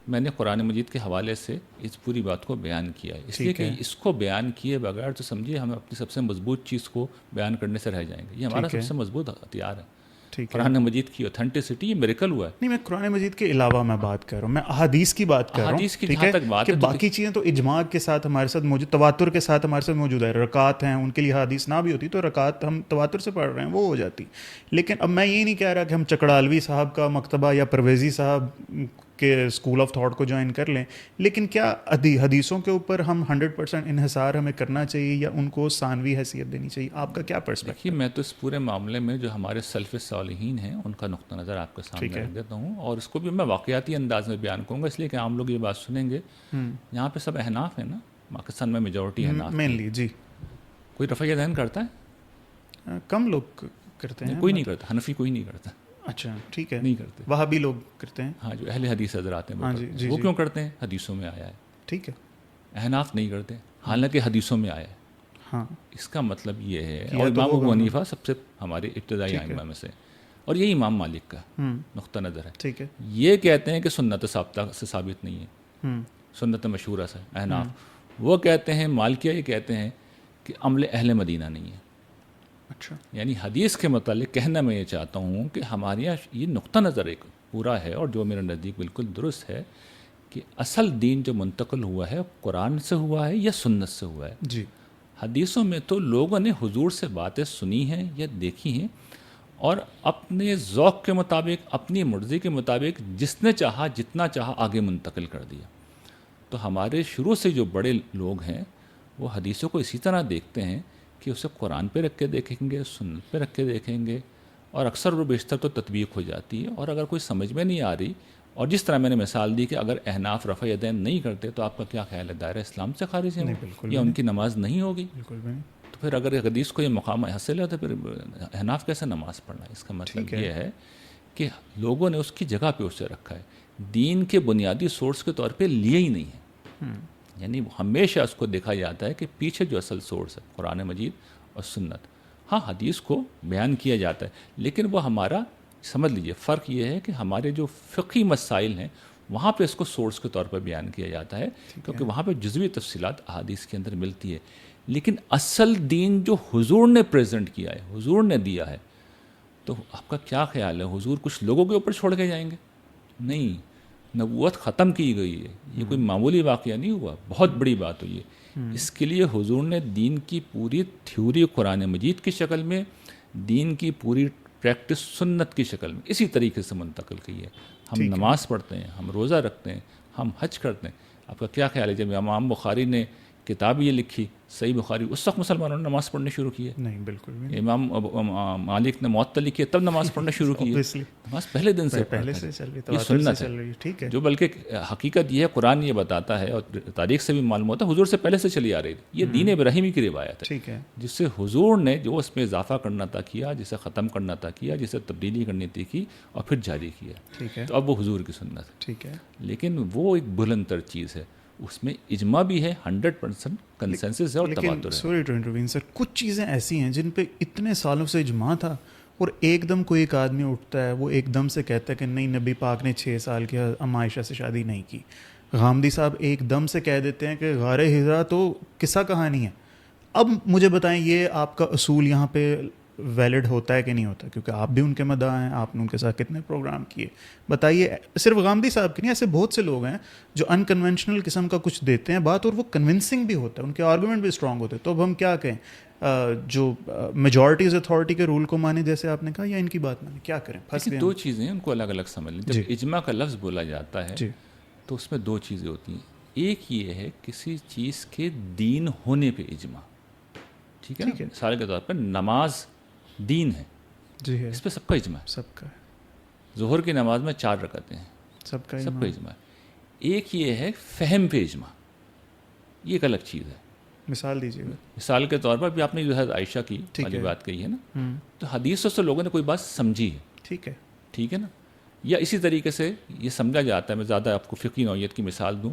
میں نے قرآن مجید کے حوالے سے اس پوری بات کو بیان کیا ہے. اس لیے کہ اس کو بیان کیے بغیر تو سمجھیے ہم اپنی سب سے مضبوط چیز کو بیان کرنے سے رہ جائیں گے. یہ ہمارا سب سے مضبوط ہتھیار ہے. قرآن مجید کی اوتھینٹسٹی، یہ میریکل ہوا ہے. نہیں، میں قرآن مجید کے علاوہ میں بات کر رہا ہوں، میں احادیث کی بات کر رہا ہوں. ٹھیک ہے کہ باقی چیزیں تو اجماع کے ساتھ ہمارے ساتھ موجود، تواتر کے ساتھ ہمارے ساتھ موجود ہے. رکعات ہیں، ان کے لیے حدیث نہ بھی ہوتی تو رکعات ہم تواتر سے پڑھ رہے ہیں، وہ ہو جاتی. لیکن اب میں یہ نہیں کہہ رہا کہ ہم چکڑالوی صاحب کا مکتبہ یا پرویزی صاحب کے اسکول آف تھاٹ کو جوائن کر لیں، لیکن کیا حدیثوں کے اوپر ہم 100% انحصار ہمیں کرنا چاہیے یا ان کو ثانوی حیثیت دینی چاہیے؟ آپ کا کیا پرسپیکٹو؟ میں تو اس پورے معاملے میں جو ہمارے سلف صالحین ہیں ان کا نقطہ نظر آپ کے سامنے رکھ دیتا ہوں، اور اس کو بھی میں واقعاتی انداز میں بیان کروں گا، اس لیے کہ عام لوگ یہ بات سنیں گے. یہاں پہ سب احناف ہیں نا، پاکستان میں میجورٹی احناف مینلی. جی، کوئی رفع یدین کرتا ہے؟ کم لوگ کرتے ہیں. کوئی نہیں کرتا. حنفی کوئی نہیں کرتا. اچھا، ٹھیک ہے. نہیں کرتے. وہابی لوگ کرتے ہیں. ہاں، جو اہل حدیث حضرات ہیں وہ کیوں کرتے ہیں؟ حدیثوں میں آیا ہے. ٹھیک ہے. احناف نہیں کرتے، حالانکہ حدیثوں میں آیا ہے. ہاں، اس کا مطلب یہ ہے. اور امام ابو حنیفہ سب سے ہمارے ابتدائی ائمہ میں سے، اور یہی امام مالک کا نقطہ نظر ہے. ٹھیک ہے. یہ کہتے ہیں کہ سنت ثابتہ سے ثابت نہیں ہے، سنت مشہورہ سے احناف. وہ کہتے ہیں، مالکیہ یہ کہتے ہیں کہ عمل اہل مدینہ نہیں ہے. اچھا. یعنی حدیث کے متعلق کہنا میں یہ چاہتا ہوں کہ ہمارے یہاں یہ نقطہ نظر ایک پورا ہے اور جو میرے نزدیک بالکل درست ہے کہ اصل دین جو منتقل ہوا ہے قرآن سے ہوا ہے یا سنت سے ہوا ہے. جی. حدیثوں میں تو لوگوں نے حضور سے باتیں سنی ہیں یا دیکھی ہیں اور اپنے ذوق کے مطابق اپنی مرضی کے مطابق جس نے چاہا جتنا چاہا آگے منتقل کر دیا. تو ہمارے شروع سے جو بڑے لوگ ہیں وہ حدیثوں کو اسی طرح دیکھتے ہیں کہ اسے قرآن پہ رکھ کے دیکھیں گے, سنت پہ رکھ کے دیکھیں گے, اور اکثر و بیشتر تو تطبیق ہو جاتی ہے. اور اگر کوئی سمجھ میں نہیں آ رہی, اور جس طرح میں نے مثال دی کہ اگر احناف رفع یدین نہیں کرتے تو آپ کا کیا خیال ہے, دائرہ اسلام سے خارج ہیں یا ان کی نماز نہیں ہوگی؟ بالکل بھی نہیں. تو پھر اگر حدیث کو یہ مقام حاصل ہے تو پھر احناف کیسے نماز پڑھنا ہے؟ اس کا مطلب یہ ہے کہ لوگوں نے اس کی جگہ پہ اسے رکھا ہے, دین کے بنیادی سورس کے طور پہ لیے ہی نہیں ہے. یعنی ہمیشہ اس کو دیکھا جاتا ہے کہ پیچھے جو اصل سورس ہے قرآن مجید اور سنت. ہاں حدیث کو بیان کیا جاتا ہے لیکن وہ ہمارا سمجھ لیجئے فرق یہ ہے کہ ہمارے جو فقہی مسائل ہیں وہاں پہ اس کو سورس کے طور پر بیان کیا جاتا ہے کیونکہ وہاں پہ جزوی تفصیلات احادیث کے اندر ملتی ہے. لیکن اصل دین جو حضور نے پریزنٹ کیا ہے, حضور نے دیا ہے, تو آپ کا کیا خیال ہے حضور کچھ لوگوں کے اوپر چھوڑ کے جائیں گے؟ نہیں, نبوت ختم کی گئی ہے. یہ کوئی معمولی واقعہ نہیں ہوا, بہت بڑی بات ہوئی ہے. اس کے لیے حضور نے دین کی پوری تھیوری قرآن مجید کی شکل میں, دین کی پوری پریکٹس سنت کی شکل میں اسی طریقے سے منتقل کی ہے. ہم نماز پڑھتے ہیں, ہم روزہ رکھتے ہیں, ہم حج کرتے ہیں. آپ کا کیا خیال ہے جب امام بخاری نے کتاب یہ لکھی صحیح بخاری, اس وقت مسلمانوں نے نماز پڑھنے شروع کی ہے؟ نہیں, بالکل بھی. امام مالک نے موطا لکھی ہے تب نماز پڑھنا شروع کی ہے. نماز پہلے دن سے پہلے سے چل رہی, یہ سنت ہے. ٹھیک ہے, جو بلکہ حقیقت یہ ہے قرآن یہ بتاتا ہے اور تاریخ سے بھی معلوم ہوتا ہے حضور سے پہلے سے چلی آ رہی تھی. یہ دین ابراہیمی کی روایت ہے. ٹھیک ہے, جس سے حضور نے جو اس میں اضافہ کرنا تھا کیا, جسے ختم کرنا تھا کیا, جسے تبدیلی کرنی تھی کی, اور پھر جاری کیا. ٹھیک ہے, تو اب وہ حضور کی سنت ہے. ٹھیک ہے. لیکن وہ ایک بلند تر چیز ہے, اس میں اجماع بھی ہے, 100% کنسنسس ہے اور تواتر ہے. سوری ٹو انٹروین سر, کچھ چیزیں ایسی ہیں جن پہ اتنے سالوں سے اجماع تھا اور ایک دم کوئی ایک آدمی اٹھتا ہے وہ ایک دم سے کہتا ہے کہ نہیں نبی پاک نے 6 سال کی عائشہ سے شادی نہیں کی. غامدی صاحب ایک دم سے کہہ دیتے ہیں کہ غار حرا تو قصہ کہانی ہے. اب مجھے بتائیں یہ آپ کا اصول یہاں پہ ویلڈ ہوتا ہے کہ نہیں ہوتا؟ کیونکہ آپ بھی ان کے مداح ہیں, آپ نے ان کے ساتھ کتنے پروگرام کیے. بتائیے, صرف غامدی صاحب کی نہیں, ایسے بہت سے لوگ ہیں جو ان کنونشنل قسم کا کچھ دیتے ہیں بات اور وہ کنونسنگ بھی ہوتا ہے, ان کے آرگومنٹ بھی اسٹرانگ ہوتے ہیں. تو اب ہم کیا کہیں, جو میجورٹیز اتھارٹی کے رول کو مانے جیسے آپ نے کہا, یا ان کی بات مانے, کیا کریں؟ دو چیزیں ہیں, ان کو الگ الگ سمجھ لیں. جب اجماع کا لفظ بولا جاتا ہے تو اس میں 2 چیزیں ہوتی ہیں. ایک یہ ہے کسی چیز کے دین ہونے پہ اجماع, ٹھیک ہے, مثال کے طور پر نماز دین ہے, جی ہے, اس پہ سب کا اجماع ہے. سب کا ہے. ظہر کی نماز میں 4 رکعتیں ہیں, سب کا اجماع ہے. ایک یہ ہے فہم پہ اجماع, یہ ایک الگ چیز ہے. مثال دیجیے گا. مثال کے طور پر بھی آپ نے جو ہے عائشہ کی والی بات کہی ہے نا, تو حدیثوں سے لوگوں نے کوئی بات سمجھی ہے, ٹھیک ہے نا, یا اسی طریقے سے یہ سمجھا جاتا ہے. میں زیادہ آپ کو فقہی نوعیت کی مثال دوں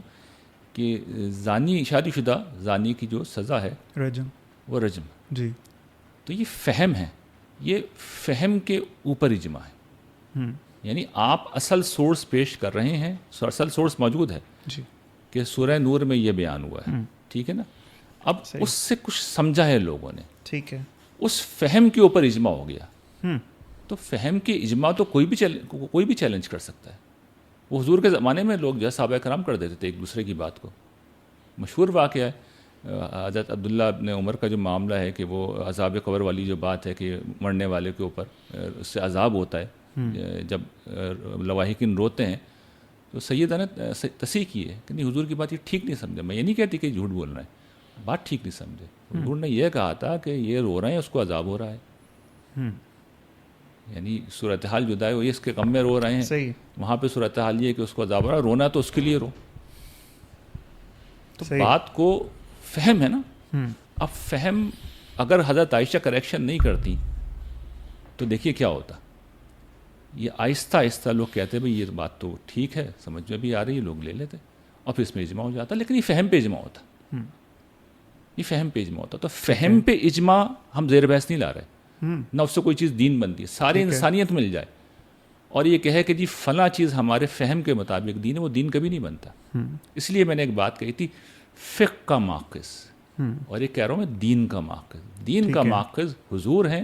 کہ زانی, شادی شدہ زانی کی جو سزا ہے رجم, وہ رجم. جی, تو یہ فہم ہے, یہ فہم کے اوپر اجماع ہے. یعنی آپ اصل سورس پیش کر رہے ہیں, اصل سورس موجود ہے جی, کہ سورہ نور میں یہ بیان ہوا ہے, ٹھیک ہے نا. اب اس سے کچھ سمجھا ہے لوگوں نے, ٹھیک ہے, اس فہم کے اوپر اجماع ہو گیا. تو فہم کے اجماع تو کوئی بھی چیلنج کر سکتا ہے. وہ حضور کے زمانے میں لوگ جو صحابہ کرام کر دیتے تھے ایک دوسرے کی بات کو. مشہور واقعہ ہے حضرت عبداللہ ابن عمر کا جو معاملہ ہے کہ وہ عذاب قبر والی جو بات ہے کہ مرنے والے کے اوپر اس سے عذاب ہوتا ہے, جب لواحقین روتے ہیں تو سیدہ نے تصحیح کی ہے کہ نہیں حضور کی بات یہ ٹھیک نہیں سمجھا. میں یہ نہیں کہتی کہ جھوٹ بول رہے ہیں, بات ٹھیک نہیں سمجھے. حضور نے یہ کہا تھا کہ یہ رو رہے ہیں, اس کو عذاب ہو رہا ہے. یعنی صورتحال جدا ہے, وہ اس کے غم میں رو رہے ہیں, صحیح. وہاں پہ صورتحال یہ ہے کہ اس کو عذاب ہو رہا ہے, رونا تو اس کے لیے رو. تو بات کو فہم ہے نا. اب فہم اگر حضرت عائشہ کریکشن نہیں کرتی تو دیکھیے کیا ہوتا. یہ آہستہ آہستہ لوگ کہتے بھئی یہ بات تو ٹھیک ہے, سمجھ میں بھی آ رہی ہے, لوگ لے لیتے اور پھر اس میں اجماع ہو جاتا. لیکن یہ فہم پہ اجماع ہوتا, یہ فہم پہ اجماع ہوتا. تو فہم پہ اجماع ہم زیر بحث نہیں لا رہے, نہ اس سے کوئی چیز دین بنتی ہے. ساری انسانیت مل جائے اور یہ کہے کہ جی فلاں چیز ہمارے فہم کے مطابق دین ہے, وہ دین کبھی نہیں بنتا. اس لیے میں نے ایک بات کہی تھی, فقہ کا ماخذ اور یہ کہہ رہا ہوں میں دین کا ماخذ، دین کا ماخذ حضور ہیں،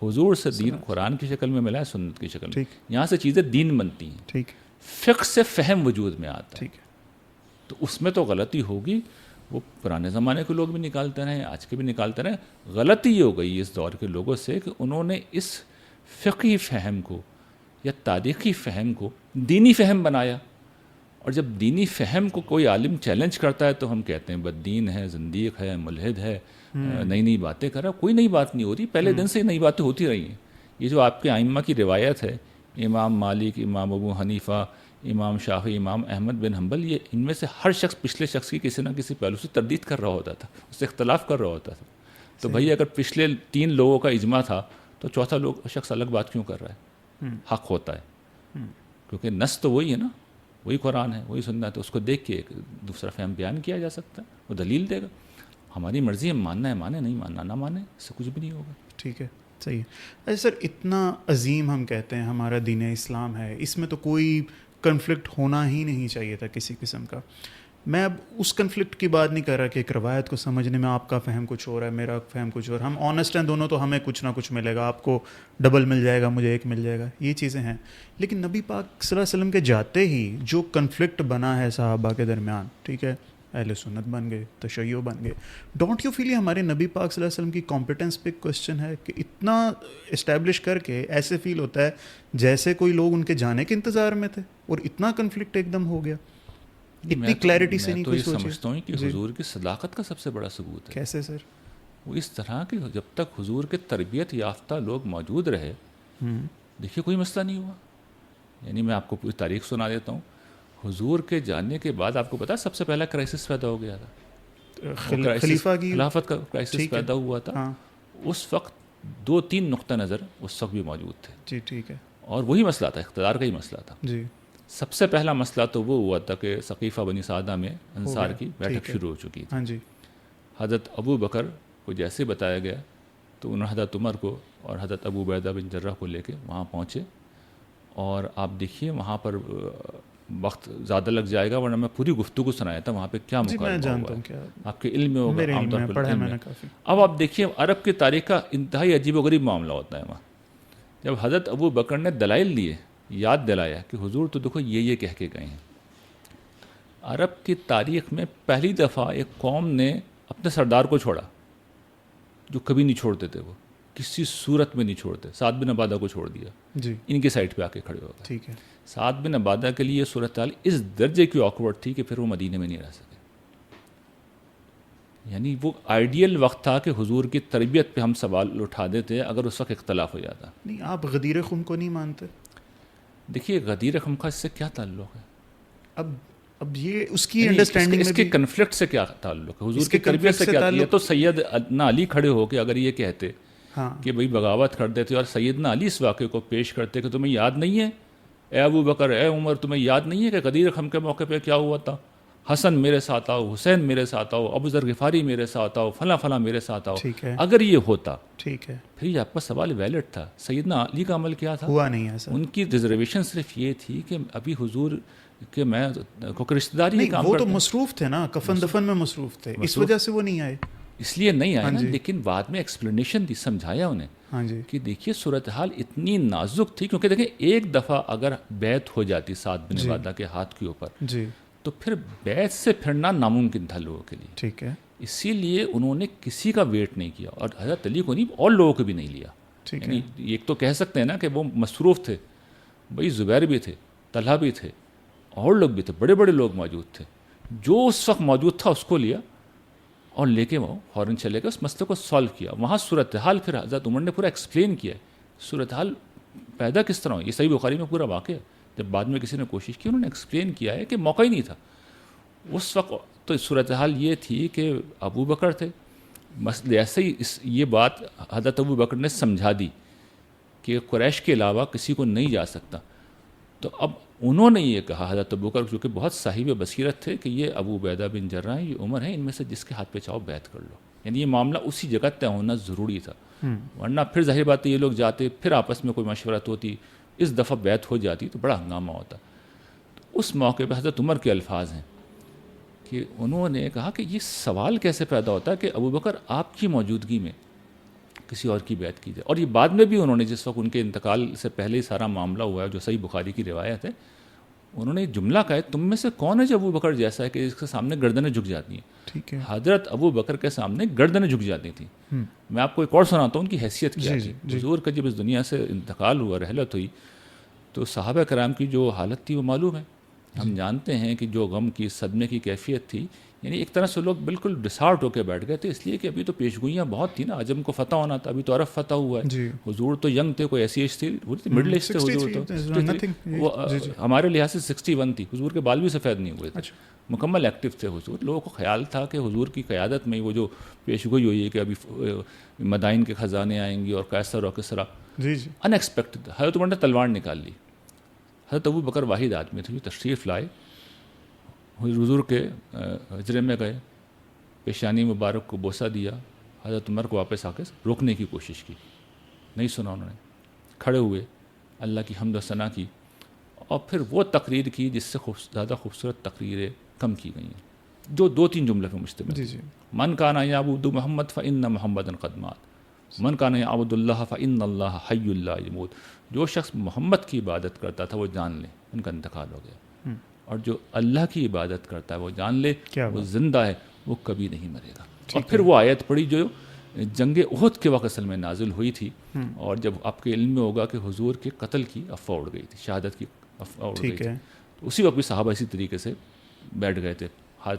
حضور سے دین قرآن کی شکل میں ملا ہے، سنت کی شکل میں، یہاں سے چیزیں دین بنتی ہیں، فقہ سے فہم وجود میں آتا ہے، تو اس میں تو غلطی ہوگی، وہ پرانے زمانے کے لوگ بھی نکالتے رہے، آج کے بھی نکالتے رہے، غلطی یہ ہو گئی اس دور کے لوگوں سے کہ انہوں نے اس فقہی فہم کو یا تاریخی فہم کو دینی فہم بنایا، اور جب دینی فہم کو کوئی عالم چیلنج کرتا ہے تو ہم کہتے ہیں بددین ہے، زندیق ہے، ملحد ہے، نئی نئی باتیں کر رہا ہے۔ کوئی نئی بات نہیں ہو رہی، پہلے دن سے ہی نئی باتیں ہوتی رہی ہیں۔ یہ جو آپ کے ائمہ کی روایت ہے، امام مالک، امام ابو حنیفہ، امام شافعی، امام احمد بن حنبل، یہ ان میں سے ہر شخص پچھلے شخص کی کسی نہ کسی پہلو سے تردید کر رہا ہوتا تھا، اس سے اختلاف کر رہا ہوتا تھا۔ تو بھائی اگر پچھلے 3 لوگوں کا اجماع تھا تو چوتھا شخص الگ بات کیوں کر رہا ہے؟ حق ہوتا ہے، کیونکہ نص تو وہی ہے نا، وہی قرآن ہے، وہی سنت ہے، اس کو دیکھ کے ایک دوسرا فہم بیان کیا جا سکتا ہے، وہ دلیل دے گا۔ ہماری مرضی ہے، ماننا ہے مانے، نہیں ماننا نہ مانے، اس سے کچھ بھی نہیں ہوگا۔ ٹھیک ہے، صحیح ہے۔ اچھا سر، اتنا عظیم ہم کہتے ہیں ہمارا دین اسلام ہے، اس میں تو کوئی کنفلکٹ ہونا ہی نہیں چاہیے تھا کسی قسم کا۔ میں اب اس کنفلکٹ کی بات نہیں کر رہا کہ ایک روایت کو سمجھنے میں آپ کا فہم کچھ اور ہے، میرا فہم کچھ اور، ہم آنیسٹ ہیں دونوں، تو ہمیں کچھ نہ کچھ ملے گا، آپ کو ڈبل مل جائے گا، مجھے ایک مل جائے گا، یہ چیزیں ہیں۔ لیکن نبی پاک صلی اللہ علیہ وسلم کے جاتے ہی جو کنفلکٹ بنا ہے صحابہ کے درمیان، ٹھیک ہے، اہل سنت بن گئے، تشیع بن گئے، ڈونٹ یو فیل یہ ہمارے نبی پاک صلی اللہ علیہ وسلم کی کمپیٹنس پہ کوشچن ہے کہ اتنا اسٹیبلش کر کے ایسے فیل ہوتا ہے جیسے کوئی لوگ ان کے جانے کے انتظار میں تھے اور اتنا کنفلکٹ ایک دم ہو گیا، اتنی کلیئرٹی سے نہیں کوئی سوچے۔ میں تو یہ سمجھتا ہوں کہ حضور کی صداقت کا سب سے بڑا ثبوت ہے۔ کیسے سر؟ وہ اس طرح کہ جب تک حضور کے تربیت یافتہ لوگ موجود رہے، دیکھیے کوئی مسئلہ نہیں ہوا۔ یعنی میں آپ کو پوری تاریخ سنا دیتا ہوں۔ حضور کے جانے کے بعد آپ کو پتا سب سے پہلا کرائسس پیدا ہو گیا تھا، خلیفہ کی خلافت کا کرائسس پیدا ہوا تھا۔ اس وقت 2-3 نقطہ نظر اس وقت بھی موجود تھے، جی ٹھیک ہے، اور وہی مسئلہ تھا، اقتدار کا ہی مسئلہ تھا۔ جی سب سے پہلا مسئلہ تو وہ ہوا تھا کہ ثقیفہ بنی سعدہ میں انصار کی بیٹھک شروع ہو چکی تھی۔ ہاں جی، حضرت ابو بکر کو جیسے بتایا گیا تو انہوں نے حضرت عمر کو اور حضرت ابو عبیدہ بن جرح کو لے کے وہاں پہنچے، اور آپ دیکھیے وہاں پر وقت زیادہ لگ جائے گا ورنہ میں پوری گفتگو سنایا تھا وہاں پہ کیا مکالمہ ہوا ہے، آپ کے علم میں ہوگا، عام طور پر علم میں۔ اب آپ دیکھیے عرب کی تاریخ کا انتہائی عجیب و غریب معاملہ ہوتا ہے وہاں۔ جب حضرت ابو بکر نے دلائل دیے، یاد دلایا کہ حضور تو دیکھو یہ کہہ کے گئے ہیں، عرب کی تاریخ میں پہلی دفعہ ایک قوم نے اپنے سردار کو چھوڑا جو کبھی نہیں چھوڑتے تھے، وہ کسی صورت میں نہیں چھوڑتے۔ سعد بن عبادہ کو چھوڑ دیا، جی ان کے سائڈ پہ آ کے کھڑے ہو گئے۔ ٹھیک ہے، سعد بن عبادہ کے لیے صورتحال اس درجے کی آکورڈ تھی کہ پھر وہ مدینے میں نہیں رہ سکے۔ یعنی وہ آئیڈیل وقت تھا کہ حضور کی تربیت پہ ہم سوال اٹھا دیتے اگر اس وقت اختلاف ہو جاتا۔ نہیں، آپ غدیر خم کو نہیں مانتے؟ دیکھیے غدیر خم کا اس سے کیا تعلق ہے؟ اب یہ اس کی انڈرسٹینڈنگ اس کے کنفلکٹ سے کیا تعلق ہے؟ حضور کی تربیت سے کیا؟ یہ تو سیدنا علی کھڑے ہو کے اگر یہ کہتے کہ بھئی بغاوت کر دیتے اور سیدنا علی اس واقعے کو پیش کرتے کہ تمہیں یاد نہیں ہے اے ابو بکر، اے عمر، تمہیں یاد نہیں ہے کہ غدیر خم کے موقع پہ کیا ہوا تھا؟ حسن میرے ساتھ آؤ، حسین میرے ساتھ آؤ، ابو ذر غفاری میرے ساتھ آؤ، فلاں فلاں میرے ساتھ آؤ۔ اگر یہ ہوتا ٹھیک ہے، پھر یہ آپ کا سوال ویلڈ تھا۔ سیدنا علی کا عمل کیا تھا؟ ہوا نہیں ہے سر۔ ان کی ریزرویشن صرف یہ تھی کہ ابھی حضور کہ میں کیونکہ رشتہ داری نہیں، وہ تو مصروف تھے نا، کفن دفن میں مصروف تھے، اس وجہ سے وہ نہیں آئے، اس لیے نہیں آئے نا۔ لیکن بعد میں ایکسپلینیشن دی، سمجھایا انہیں کہ دیکھیے صورتحال اتنی نازک تھی، کیونکہ دیکھیں ایک دفعہ اگر بیعت ہو جاتی سعد بن عبادہ کے ہاتھ کے اوپر تو پھر بیعت سے پھرنا ناممکن تھا لوگوں کے لیے۔ ٹھیک ہے، اسی لیے انہوں نے کسی کا ویٹ نہیں کیا، اور حضرت علی کو نہیں اور لوگوں کو بھی نہیں لیا۔ یعنی ایک تو کہہ سکتے ہیں نا کہ وہ مصروف تھے، بھائی زبیر بھی تھے، طلحہ بھی تھے، اور لوگ بھی تھے، بڑے بڑے لوگ موجود تھے، جو اس وقت موجود تھا اس کو لیا اور لے کے وہ فوراً چلے گئے، اس مسئلے کو سالو کیا۔ وہاں صورتحال پھر حضرت عمر نے پورا ایکسپلین کیا ہے، صورتحال پیدا کس طرح ہوئی، یہ صحیح بخاری میں پورا واقعہ ہے۔ جب بعد میں کسی نے کوشش کی، انہوں نے ایکسپلین کیا ہے کہ موقع ہی نہیں تھا اس وقت۔ تو صورتحال یہ تھی کہ ابو بکر تھے، جیسے ہی یہ بات حضرت ابو بکر نے سمجھا دی کہ قریش کے علاوہ کسی کو نہیں جا سکتا، تو اب انہوں نے یہ کہا، حضرت ابو بکر جو کہ بہت صاحب بصیرت تھے، کہ یہ ابو عبیدہ بن جرح ہیں، یہ عمر ہیں، ان میں سے جس کے ہاتھ پہ چاہو بیعت کر لو۔ یعنی یہ معاملہ اسی جگہ طے ہونا ضروری تھا، ورنہ پھر ظاہر بات ہے یہ لوگ جاتے، پھر آپس میں کوئی مشورت ہوتی، اس دفعہ بیعت ہو جاتی تو بڑا ہنگامہ ہوتا۔ تو اس موقع پہ حضرت عمر کے الفاظ ہیں کہ انہوں نے کہا کہ یہ سوال کیسے پیدا ہوتا ہے کہ ابو بکر آپ کی موجودگی میں کسی اور کی بیعت کی جائے. اور یہ بعد میں بھی انہوں نے جس وقت ان کے انتقال سے پہلے ہی سارا معاملہ ہوا ہے جو صحیح بخاری کی روایت ہے, انہوں نے جملہ کہا ہے تم میں سے کون ہے جو ابو بکر جیسا ہے کہ اس کے سامنے گردنیں جھک جاتی ہیں. ٹھیک ہے. حضرت ابو بکر کے سامنے گردنیں جھک جاتی تھیں. میں آپ کو ایک اور سناتا ہوں ان کی حیثیت کیا تھی. حضور کا جب اس دنیا سے انتقال ہوا, رحلت ہوئی, تو صحابہ کرام کی جو حالت تھی وہ معلوم ہے. ہم جانتے ہیں کہ جو غم کی, صدمے کی کیفیت تھی, یعنی ایک طرح سے لوگ بالکل ڈسہارٹ ہو کے بیٹھ گئے تھے, اس لیے کہ ابھی تو پیشگوئیاں بہت تھیں نا, عجم کو فتح ہونا تھا, ابھی تو عرب فتح ہوا ہے. حضور تو ینگ تھے, کوئی ایسی ایج تھی, مڈل ایج تھے حضور تو, وہ ہمارے لحاظ سے 61 تھی. حضور کے بال بھی سفید نہیں ہوئے تھے, مکمل ایکٹیو تھے حضور. لوگوں کو خیال تھا کہ حضور کی قیادت میں وہ جو پیشگوئی ہوئی ہے کہ ابھی مدائن کے خزانے آئیں گی اور قیصر اور کسریٰ, ان ایکسپیکٹڈ. حضرت عمر نے تلوار نکال لی. حضرت ابو بکر واحد آدمی تھے جو تشریف لائے, حضور کے حجرے میں گئے, پیشانی مبارک کو بوسہ دیا. حضرت عمر کو واپس آ کے روکنے کی کوشش کی, نہیں سنا انہوں نے. کھڑے ہوئے, اللہ کی حمد و ثنا کی, اور پھر وہ تقریر کی جس سے زیادہ خوبصورت تقریریں کم کی گئی ہیں, جو 2-3 جملے پہ مشتمل. من کان یعبد محمد فإن محمدا قد مات, من کان یعبد اللہ فإن اللہ حی لا یموت. جو شخص محمد کی عبادت کرتا تھا وہ جان لے ان کا انتقال ہو گیا, اور جو اللہ کی عبادت کرتا ہے وہ جان لے وہ زندہ ہے, وہ کبھی نہیں مرے گا. اور پھر وہ آیت پڑھی جو جنگ احد کے وقت اصل میں نازل ہوئی تھی, اور جب آپ کے علم میں ہوگا کہ حضور کے قتل کی افواہ اڑ گئی تھی, شہادت کی افواہ اڑ گئی تھی, اسی وقت بھی صحابہ اسی طریقے سے بیٹھ گئے تھے,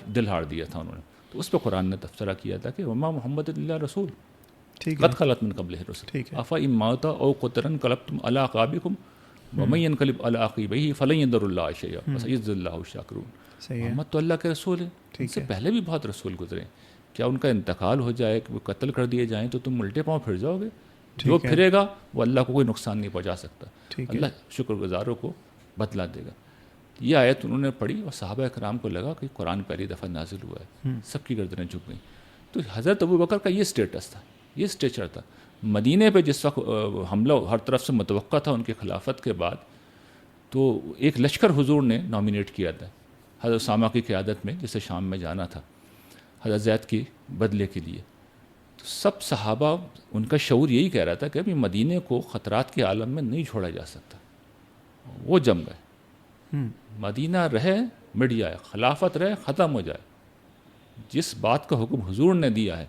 دل ہار دیا تھا انہوں نے. تو اس پہ قرآن نے تبصرہ کیا تھا کہ وما محمد اللہ رسول قد خلت من قبلہ الرسل افإن مات او قتل انقلبتم علی اعقابکم ومن ينقلب علی عقبیہ فلن یضر اللہ شیئا وسیجزی اللہ الشاکرون. محمد تو اللہ کے رسول ہیں, ان سے پہلے بھی بہت رسول گزرے. کیا ان کا انتقال ہو جائے, کہ وہ قتل کر دیے جائیں تو تم الٹے پاؤں پھر جاؤ گے؟ جو پھرے گا وہ اللہ کو کوئی نقصان نہیں پہنچا سکتا. اللہ شکر گزاروں کو بدلا دے گا. یہ آیت انہوں نے پڑھی اور صحابہ کرام کو لگا کہ قرآن پہلی دفعہ نازل ہوا ہے, سب کی گردنیں جھک گئیں. تو حضرت ابو بکر کا یہ اسٹیٹس تھا, یہ اسٹیچر تھا. مدینے پہ جس وقت حملہ ہر طرف سے متوقع تھا ان کی خلافت کے بعد, تو ایک لشکر حضور نے نامینیٹ کیا تھا حضرت اسامہ کی قیادت میں, جسے شام میں جانا تھا حضرت زید کی بدلے کے لیے. تو سب صحابہ, ان کا شعور یہی کہہ رہا تھا کہ ابھی مدینے کو خطرات کے عالم میں نہیں چھوڑا جا سکتا. وہ جم گئے, مدینہ رہے مٹ جائے, خلافت رہے ختم ہو جائے. جس بات کا حکم حضور نے دیا ہے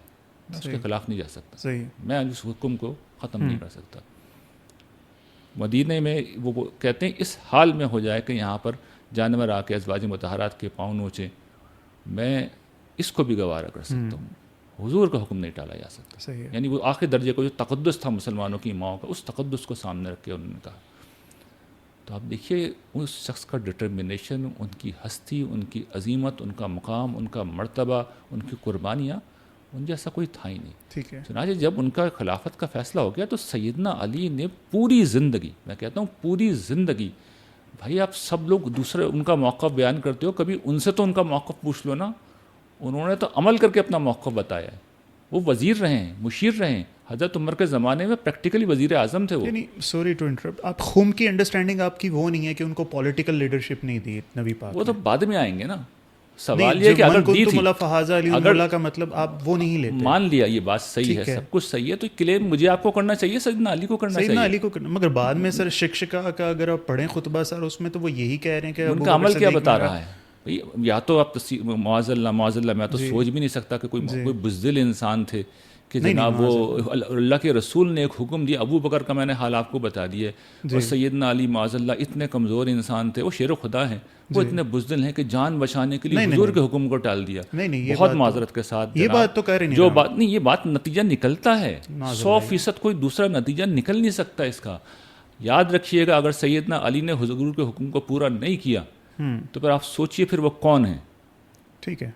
میں اس کے خلاف نہیں جا سکتا, میں اس حکم کو ختم نہیں کر سکتا. مدینے میں وہ کہتے ہیں اس حال میں ہو جائے کہ یہاں پر جانور آ کے ازواج مطہرات کے پاؤں نوچیں, میں اس کو بھی گوارا کر سکتا ہوں. حضور کا حکم نہیں ٹالا جا سکتا. یعنی وہ آخر درجے کو جو تقدس تھا مسلمانوں کی ماؤں کا, اس تقدس کو سامنے رکھ کے انہوں نے کہا. تو آپ دیکھیے اس شخص کا ڈٹرمنیشن, ان کی ہستی, ان کی عظیمت, ان کا مقام, ان کا مرتبہ, ان کی قربانیاں, ان جیسا کوئی تھا ہی نہیں. چنانچہ جب ان کا خلافت کا فیصلہ ہو گیا تو سیدنا علی نے پوری زندگی, میں کہتا ہوں پوری زندگی, بھائی آپ سب لوگ دوسرے ان کا موقف بیان کرتے ہو, کبھی ان سے تو ان کا موقف پوچھ لو نا. انہوں نے تو عمل کر کے اپنا موقف بتایا ہے. وہ وزیر رہے ہیں, مشیر رہے ہیں, حضرت عمر کے زمانے میں پریکٹیکلی وزیر اعظم تھے وہ. یعنی سوری ٹو انٹرپٹ, آپ خم کی انڈرسٹینڈنگ آپ کی وہ نہیں ہے کہ ان کو پولیٹیکل لیڈرشپ نہیں دی نبی پاک, وہ تو بعد میں آئیں گے نا. سوال یہ کہ اگر دی تھی, اگر کا مطلب آپ وہ نہیں لیتے. مان لیا یہ بات صحیح ہے, سب کچھ صحیح ہے, تو کلیم مجھے آپ کو کرنا چاہیے, سیدنا علی کو کرنا چاہیے. سیدنا علی کو کرنا, مگر بعد میں سر شکشکا کا اگر آپ پڑھیں خطبہ سر, اس میں تو وہ یہی کہہ رہے ہیں کہ ان کا عمل کیا بتا رہا ہے. یا تو آپ معاذ اللہ میں تو سوچ بھی نہیں سکتا کہ کوئی بزدل انسان تھے کہ جناب وہ اللہ کے رسول نے ایک حکم دیا. ابو بکر کا میں نے حال آپ کو بتا دیا, اور سیدنا علی معاذ اللہ اتنے کمزور انسان تھے, وہ شیر و خدا ہیں, وہ اتنے بزدل ہیں کہ جان بچانے کے لیے حضور کے حکم کو ٹال دیا. بہت معذرت کے ساتھ یہ بات تو کہہ رہے ہیں, جو بات نہیں, یہ بات نتیجہ نکلتا ہے 100%, کوئی دوسرا نتیجہ نکل نہیں سکتا اس کا. یاد رکھیے گا, اگر سیدنا علی نے حضور کے حکم کو پورا نہیں کیا تو پھر آپ سوچئے پھر وہ کون ہیں. ٹھیک ہے,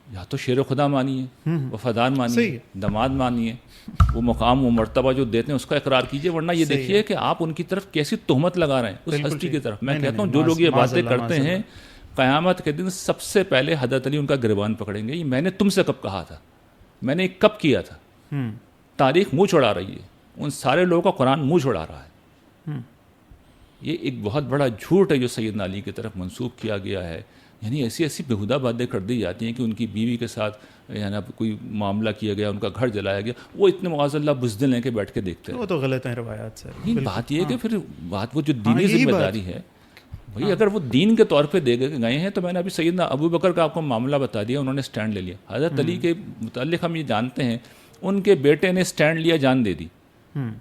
یا تو شیر خدا مانیے, وفادار مانیے, دماد مانیے, وہ مقام و مرتبہ جو دیتے ہیں اس کا اقرار کیجیے, ورنہ یہ دیکھیے کہ آپ ان کی طرف کیسی تہمت لگا رہے ہیں اس ہستی کی طرف. میں کہتا ہوں جو لوگ یہ باتیں کرتے ہیں, قیامت کے دن سب سے پہلے حضرت علی ان کا گریبان پکڑیں گے. یہ میں نے تم سے کب کہا تھا, میں نے کب کیا تھا. تاریخ منہ چھڑا رہی ہے, ان سارے لوگوں کا قرآن منہ چھڑا رہا ہے. یہ ایک بہت بڑا جھوٹ ہے جو سیدنا علی کی طرف منسوب کیا گیا ہے, یعنی ایسی ایسی بیہودہ باتیں کر دی جاتی ہیں کہ ان کی بیوی کے ساتھ یعنی کوئی معاملہ کیا گیا، ان کا گھر جلایا گیا، وہ اتنے معاذ اللہ بزدل ہیں کہ بیٹھ کے دیکھتے ہیں. وہ تو غلط ہیں روایات سر. بات یہ ہے کہ پھر بات وہ جو دینی ذمہ داری ہے بھائی، اگر وہ دین کے طور پہ دے گئے ہیں تو میں نے ابھی سیدنا ابو بکر کا آپ کو معاملہ بتا دیا، انہوں نے سٹینڈ لے لیا. حضرت علی کے متعلق ہم یہ جانتے ہیں ان کے بیٹے نے سٹینڈ لیا، جان دے دی.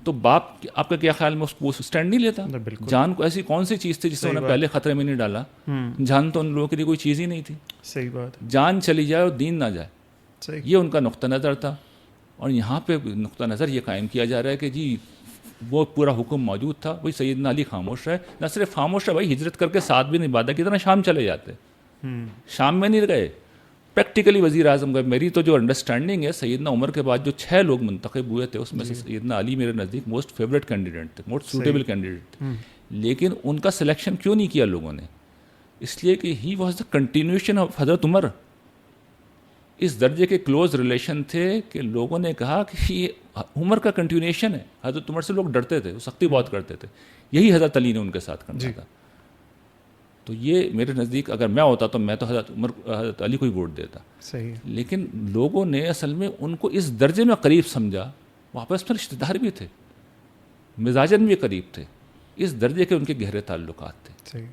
تو باپ آپ کا کیا خیال میں اس کو سٹینڈ نہیں لیتا؟ جان کو ایسی کون سی چیز تھی جس سے انہیں پہلے خطرے میں نہیں ڈالا؟ جان تو ان لوگوں کے لیے کوئی چیز ہی نہیں تھی. صحیح بات. جان چلی جائے اور دین نہ جائے، یہ ان کا نقطہ نظر تھا. اور یہاں پہ نقطہ نظر یہ قائم کیا جا رہا ہے کہ جی وہ پورا حکم موجود تھا، وہی سیدنا علی خاموش رہے. نہ صرف خاموش رہے بھائی، ہجرت کر کے ساتھ بھی نہیں بادا کتنا شام چلے جاتے. شام میں نہیں گئے، پریکٹیکلی وزیر اعظم گئے. میری تو جو انڈرسٹینڈنگ ہے سیدنا عمر کے بعد جو 6 لوگ منتخب ہوئے تھے اس میں سے سیدنا علی میرے نزدیک موسٹ فیوریٹ کینڈیڈیٹ تھے، موسٹ سوٹیبل کینڈیڈیٹ تھے. لیکن ان کا سلیکشن کیوں نہیں کیا لوگوں نے؟ اس لیے کہ he was the continuation of حضرت عمر. اس درجے کے کلوز ریلیشن تھے کہ لوگوں نے کہا کہ یہ عمر کا کنٹینیوشن ہے. حضرت عمر سے لوگ ڈرتے تھے، وہ سختی بہت کرتے تھے. یہی حضرت علی نے ان کے ساتھ کرنا تھا. تو یہ میرے نزدیک اگر میں ہوتا تو میں تو حضرت علی کو ہی ووٹ دیتا. صحیح. لیکن لوگوں نے اصل میں ان کو اس درجے میں قریب سمجھا، واپس میں رشتہ دار بھی تھے، مزاجن بھی قریب تھے، اس درجے کے ان کے گہرے تعلقات تھے. صحیح.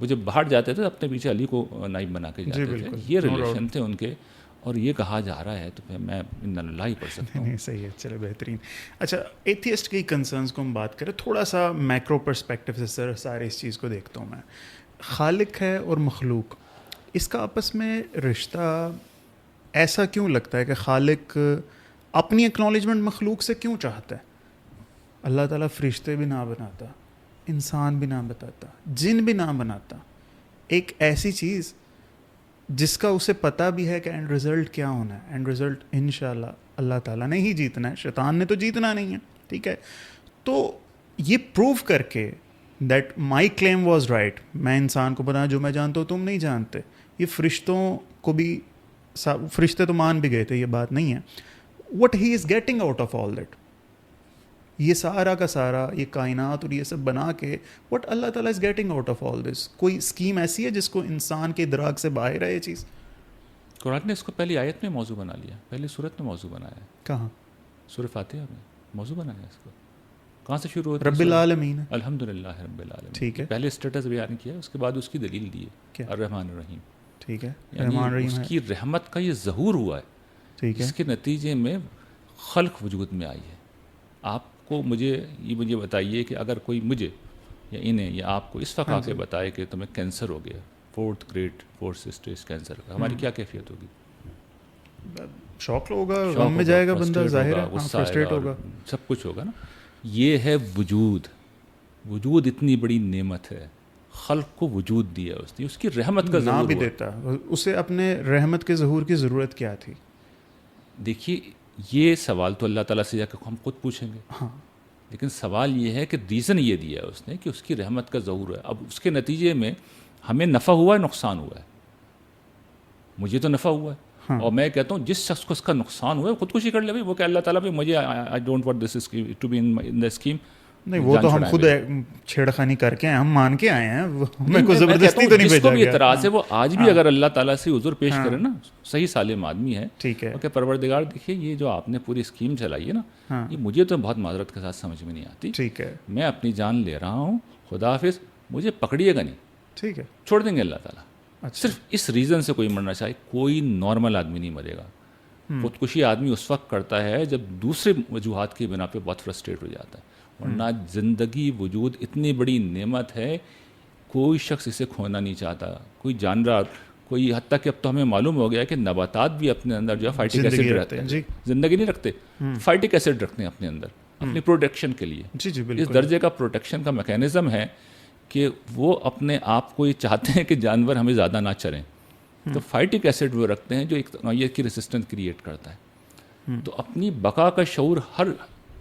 وہ جب باہر جاتے تھے اپنے پیچھے علی کو نائب بنا کے جاتے تھے. یہ ریلیشن تھے ان کے. اور یہ کہا جا رہا ہے تو پھر میں ان اللہ ہی پڑھ سکتا ہوں. صحیح ہے، چلے بہترین. اچھا، ایتھیسٹ کی کنسرنس کو ہم بات کریں تھوڑا سا میکرو پرسپیکٹیو سے. سر سارے اس چیز کو دیکھتا ہوں میں، خالق ہے اور مخلوق، اس کا آپس میں رشتہ ایسا کیوں لگتا ہے کہ خالق اپنی ایکنالجمنٹ مخلوق سے کیوں چاہتا ہے؟ اللہ تعالیٰ فرشتے بھی نہ بناتا، انسان بھی نہ بتاتا، جن بھی نہ بناتا، ایک ایسی چیز جس کا اسے پتہ بھی ہے کہ اینڈ رزلٹ کیا ہونا ہے. اینڈ رزلٹ انشاءاللہ اللہ تعالیٰ نے ہی جیتنا ہے، شیطان نے تو جیتنا نہیں ہے. ٹھیک ہے، تو یہ پروف کر کے that my claim was right, میں انسان کو بتایا جو میں جانتا ہوں تم نہیں جانتے. یہ فرشتوں کو بھی، فرشتے تو مان بھی گئے تھے، یہ بات نہیں ہے. What he is getting out of all that, یہ سارا کا سارا یہ کائنات اور یہ سب بنا کے وٹ اللہ تعالیٰ is getting out of all this? کوئی اسکیم ایسی ہے جس کو انسان کے ادراک سے باہر ہے یہ چیز؟ قرآن نے اس کو پہلی آیت میں موضوع بنا لیا، پہلی صورت میں موضوع بنایا ہے. کہاں؟ سورہ فاتحہ میں موضوع بنایا اس کو. کہاں سے شروع ہوتا ہے؟ رب العالمین. الحمدللہ رب العالمین. ٹھیک ہے، پہلے اسٹیٹس بیان کیا، اس کے بعد اس کی دلیل دی ہے، الرحمن الرحیم. ٹھیک ہے، رحمان الرحیم. اس کی رحمت کا یہ ظہور ہوا ہے. ٹھیک ہے، اس کے نتیجے میں خلق وجود میں آئی ہے. آپ کو مجھے بتائیے کہ اگر کوئی مجھے یا انہیں یا آپ کو اس وقت آ کے بتائے کہ تمہیں کینسر ہو گیا، 4th grade 4th stage cancer کا، ہماری کیا کیفیت ہوگی؟ شوق ہوگا، غم میں جائے گا بندہ، ظاہر ہے فرسٹریٹ ہوگا، سب کچھ ہوگا نا. یہ ہے وجود اتنی بڑی نعمت ہے، خلق کو وجود دیا اس نے، اس کی رحمت کا ظہور بھی دیتا. اسے اپنے رحمت کے ظہور کی ضرورت کیا تھی؟ دیکھیے یہ سوال تو اللہ تعالیٰ سے جا کے ہم خود پوچھیں گے. ہاں، لیکن سوال یہ ہے کہ ریزن یہ دیا ہے اس نے کہ اس کی رحمت کا ظہور ہے. اب اس کے نتیجے میں ہمیں نفع ہوا ہے، نقصان ہوا ہے. مجھے تو نفع ہوا ہے، اور میں کہتا ہوں جس شخص کو اس کا نقصان ہوا ہے خودکشی کر لے بھائی. وہ کہ اللہ تعالیٰ بھی مجھے I don't want this to be in the scheme. نہیں، وہ تو ہم خود چھیڑخانی کر کے ہم مان کے آئے ہیں، ہمیں کوئی زبردستی تو نہیں بھیجا گیا. جس کو بھی اعتراض ہے وہ آج بھی اگر اللہ تعالیٰ سے عذر پیش کرے نا، صحیح سالم آدمی ہے، ٹھیک ہے، کہ پروردگار دیکھیے یہ جو آپ نے پوری اسکیم چلائی ہے نا، یہ مجھے تو بہت معذرت کے ساتھ سمجھ میں نہیں آتی. ٹھیک ہے، میں اپنی جان لے رہا ہوں، خدا حافظ، مجھے پکڑیے گا نہیں. ٹھیک ہے، چھوڑ دیں گے اللہ تعالیٰ. صرف اس ریزن سے کوئی مرنا چاہے. کوئی نارمل آدمی نہیں مرے گا. خودکشی آدمی اس وقت کرتا ہے جب دوسرے وجوہات کی بنا پہ بہت فرسٹریٹ ہو جاتا ہے. ورنہ زندگی وجود اتنی بڑی نعمت ہے، کوئی شخص اسے کھونا نہیں چاہتا. کوئی جانور، کوئی، حتیٰ کہ اب تو ہمیں معلوم ہو گیا کہ نباتات بھی اپنے اندر جو ہے فائٹک ایسڈ رہتے ہیں. زندگی نہیں رکھتے، فائٹک ایسڈ رکھتے ہیں اپنے اندر اپنی پروٹیکشن کے لیے. اس درجے کا پروٹیکشن کا میکینزم ہے کہ وہ اپنے آپ کو یہ چاہتے ہیں کہ جانور ہمیں زیادہ نہ چریں. تو فائٹک ایسڈ وہ رکھتے ہیں جو ایک نوعیت کی ریسسٹنس کریٹ کرتا ہے. تو اپنی بقا کا شعور ہر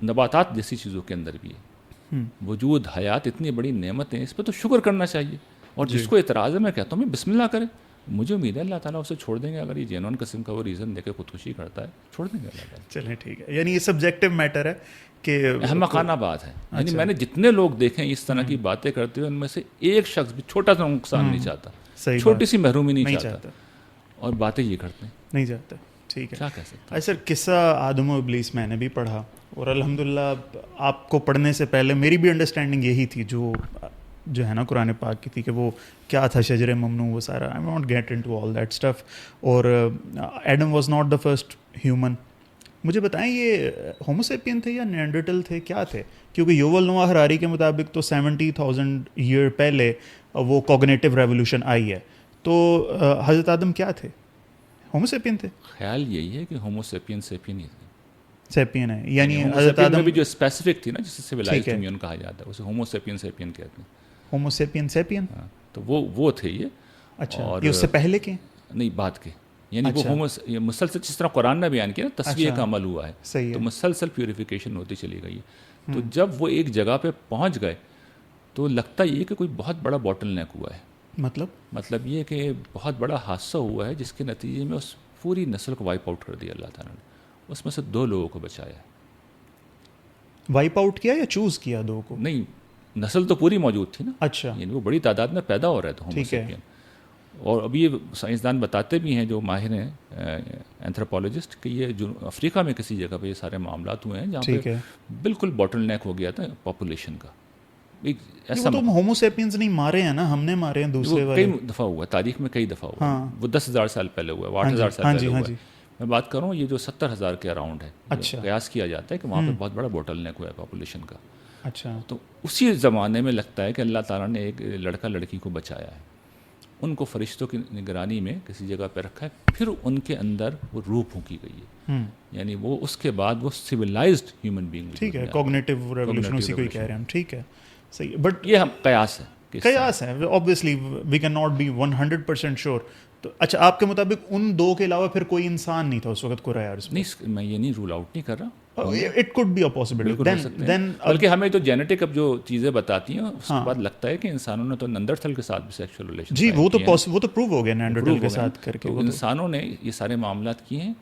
نباتات جیسی چیزوں کے اندر بھی ہے. وجود، حیات اتنی بڑی نعمت ہیں، اس پہ تو شکر کرنا چاہیے. اور جس کو اعتراض ہے میں کہتا ہوں میں بسم اللہ کرے. مجھے امید ہے اللہ تعالیٰ اسے چھوڑ دیں گے. اگر یہ جینون قسم کا وہ ریزن دے کے خودکشی کرتا ہے، چھوڑ دیں گے اللہ تعالیٰ. چلیں ٹھیک ہے. یعنی یہ سبجیکٹو میٹر ہے کہ احمقانہ بات ہے. یعنی میں نے جتنے لوگ دیکھے اس طرح کی باتیں کرتے ہوئے ان میں سے ایک شخص بھی چھوٹا سا نقصان نہیں چاہتا. صحیح چھوٹی بات، سی محرومی نہیں نہیں چاہتا اور باتیں یہ کرتے ہیں. نہیں چاہتا. ٹھیک ہے. کیا کہہ سکتے اچھا سر، قصہ آدم و ابلیس میں نے بھی پڑھا، اور الحمدللہ آپ کو پڑھنے سے پہلے میری بھی انڈرسٹینڈنگ یہی تھی جو ہے نا قرآن پاک کی تھی، کہ وہ کیا تھا شجر ممنوع، وہ سارا. I want get into all that stuff. اور Adam was not the first human. مجھے بتائیں یہ ہوموسیپین تھے یا نیانڈرٹل تھے، کیا تھے؟ کیونکہ یوول نوآ ہراری کے مطابق تو 70,000 ایئر پہلے وہ کوگنیٹو ریولیوشن آئی ہے. تو حضرت آدم کیا تھے؟ ہوموسیپین تھے؟ خیال یہی ہے کہ ہومو سیپین سیپین ہی تھے. سیپین ہے، یعنی ہومو حضرت سیپین میں آدم بھی جو اسپیسیفک تھی نا، جسے سویلائزڈ ہیومن کہا جاتا ہے، اسے ہومو سیپین سیپین کہتے ہیں. ہوموسیپین سیپین. ہاں، تو وہ تھے یہ. اچھا، اور یہ اس سے پہلے کے؟ نہیں، بات کے. یعنی وہ یہ مسلسل جس طرح قرآن نے بیان کیا نا، تصفیہ کا عمل ہوا ہے. صحیح ہے. تو مسلسل پیوریفیکیشن ہوتی چلی گئی ہے. تو جب وہ ایک جگہ پہ پہنچ گئے تو لگتا یہ کہ کوئی بہت بڑا باٹل نیک ہوا ہے. مطلب یہ کہ بہت بڑا حادثہ ہوا ہے جس کے نتیجے میں اس پوری نسل کو وائپ آؤٹ کر دیا اللہ تعالیٰ نے. اس میں سے 2 لوگوں کو بچایا ہے. وائپ آؤٹ کیا یا چوز کیا 2 کو؟ نہیں، نسل تو پوری موجود تھی نا. اچھا، یعنی وہ بڑی تعداد میں پیدا ہو رہے تھے ہومو سیپین. اور ابھی یہ سائنسدان بتاتے بھی ہیں جو ماہر ہیں اینتھروپولوجسٹ، کہ یہ افریقہ میں کسی جگہ پہ یہ سارے معاملات ہوئے ہیں جہاں پہ بالکل باٹل نیک ہو گیا تھا پاپولیشن کا. ایسا تو ہومو سیپینز نہیں مارے ہیں نا، ہم نے مارے ہیں دوسرے والے. کئی دفعہ ہوا تاریخ میں، کئی دفعہ ہوا. وہ 10,000 سال پہلے ہوا ہے، 8,000 سال پہلے ہوا ہے. میں بات کر رہا ہوں یہ جو 70,000 کے اراؤنڈ ہے. قیاس کیا جاتا ہے کہ وہاں پہ بہت بڑا باٹل نیک ہوا ہے پاپولیشن کا. اچھا، تو اسی زمانے میں لگتا ہے کہ اللہ تعالیٰ نے ایک لڑکا لڑکی کو بچایا ہے. ان کو فرشتوں کی نگرانی میں کسی جگہ پہ رکھا ہے، پھر ان کے اندر وہ روح پھونکی گئی ہے. یعنی وہ اس کے بعد وہ سویلائزڈ ہیومن بینگ. ٹھیک ہے، کوگنیٹو ریولیوشن اسی کو ہی کہہ رہے ہیں ہم. ٹھیک ہے، صحیح. بٹ یہ ہم قیاس ہے. obviously we cannot be 100% sure. تو اچھا، آپ کے مطابق ان 2 کے علاوہ پھر کوئی انسان نہیں تھا اس وقت قرآن ارض میں؟ نہیں، میں یہ نہیں رول آؤٹ نہیں کر رہا. It could be a possibility. Then بلکہ ہمیں تو جینیٹک اب جو چیزیں بتاتی ہیں اس کے بعد لگتا ہے کہ انسانوں نے تو نندرتھل کے ساتھ بھی سیکشل ریلیشن. جی، وہ تو پروو ہو گیا نینڈرٹل کے ساتھ کر کے. انسانوں نے یہ سارے معاملات کیے ہیں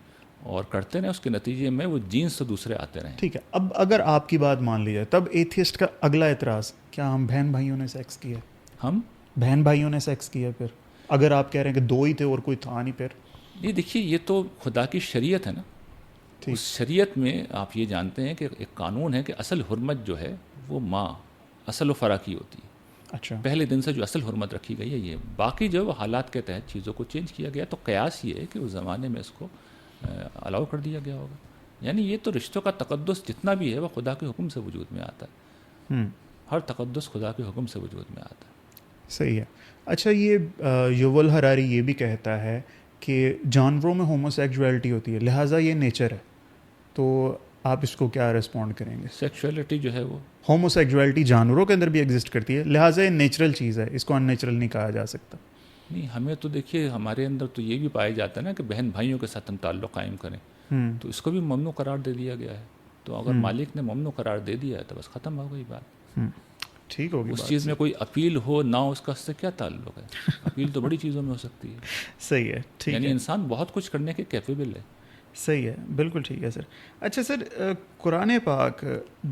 اور کرتے رہے، اس کے نتیجے میں وہ جینس تو دوسرے آتے رہے. ٹھیک ہے. اب اگر آپ کی بات مان لی جائے تب ایتھیسٹ کا اگلا اعتراض، کیا ہم بہن بھائیوں نے سیکس کیا؟ ہم بہن بھائیوں نے سیکس کیا؟ پھر اگر آپ کہہ رہے ہیں کہ 2 ہی تھے اور کوئی تھا نہیں، پھر نہیں. دیکھیے، یہ تو خدا کی شریعت ہے نا. اس شریعت میں آپ یہ جانتے ہیں کہ ایک قانون ہے کہ اصل حرمت جو ہے وہ ماں اصل و فرع کی ہوتی ہے. اچھا، پہلے دن سے جو اصل حرمت رکھی گئی ہے یہ. باقی جو وہ حالات کے تحت چیزوں کو چینج کیا گیا. تو قیاس یہ ہے کہ اس زمانے میں اس کو الاؤ کر دیا گیا ہوگا. یعنی یہ تو رشتوں کا تقدس جتنا بھی ہے وہ خدا کے حکم سے وجود میں آتا ہے. ہر تقدس خدا کے حکم سے وجود میں آتا ہے. صحیح ہے. اچھا، یہ یوول ہراری یہ بھی کہتا ہے کہ جانوروں میں ہومو سیکچویلٹی ہوتی ہے، لہٰذا یہ نیچر ہے. تو آپ اس کو کیا ریسپونڈ کریں گے؟ سیکشولیٹی جو ہے وہ ہومو سیکچویلٹی جانوروں کے اندر بھی ایگزسٹ کرتی ہے، لہٰذا یہ نیچرل چیز ہے، اس کو ان نیچرل نہیں کہا جا سکتا. نہیں، ہمیں تو دیکھیے ہمارے اندر تو یہ بھی پایا جاتا ہے نا کہ بہن بھائیوں کے ساتھ ہم تعلق قائم کریں. تو اس کو بھی ممنوع قرار دے دیا گیا ہے. تو اگر مالک نے ممنوع قرار دے دیا ہے تو بس ختم ہو گئی بات. ٹھیک ہوگی. اس چیز میں کوئی اپیل ہو نہ ہو، اس کا اس سے کیا تعلق ہے؟ اپیل تو بڑی چیزوں میں ہو سکتی ہے. صحیح ہے. ٹھیک ہے. یعنی انسان بہت کچھ کرنے کے کیپیبل ہے. صحیح ہے، بالکل ٹھیک ہے سر. اچھا سر، قرآن پاک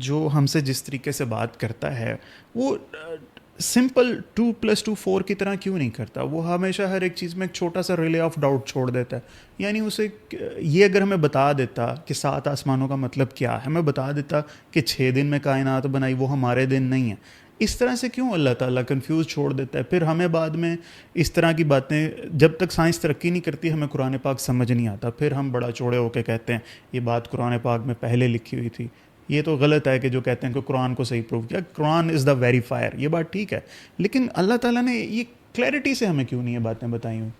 جو ہم سے جس طریقے سے بات کرتا ہے وہ سمپل 2+2 4 کی طرح کیوں نہیں کرتا؟ وہ ہمیشہ ہر ایک چیز میں ایک چھوٹا سا ریلے آف ڈاؤٹ چھوڑ دیتا ہے. یعنی اسے یہ اگر ہمیں بتا دیتا کہ 7 آسمانوں کا مطلب کیا ہے، ہمیں بتا دیتا کہ 6 دن میں کائنات بنائی، وہ ہمارے دن نہیں ہیں. اس طرح سے کیوں اللہ تعالیٰ کنفیوز چھوڑ دیتا ہے؟ پھر ہمیں بعد میں اس طرح کی باتیں، جب تک سائنس ترقی نہیں کرتی ہمیں قرآن پاک سمجھ نہیں آتا، پھر ہم بڑا چوڑے ہو کے کہتے ہیں یہ بات قرآن پاک میں پہلے لکھی ہوئی تھی. یہ تو غلط ہے کہ جو کہتے ہیں کہ قرآن کو صحیح پروو کیا. قرآن از دا ویریفائر، یہ بات ٹھیک ہے، لیکن اللہ تعالیٰ نے یہ کلیئرٹی سے ہمیں کیوں نہیں یہ باتیں بتائی ہوئی؟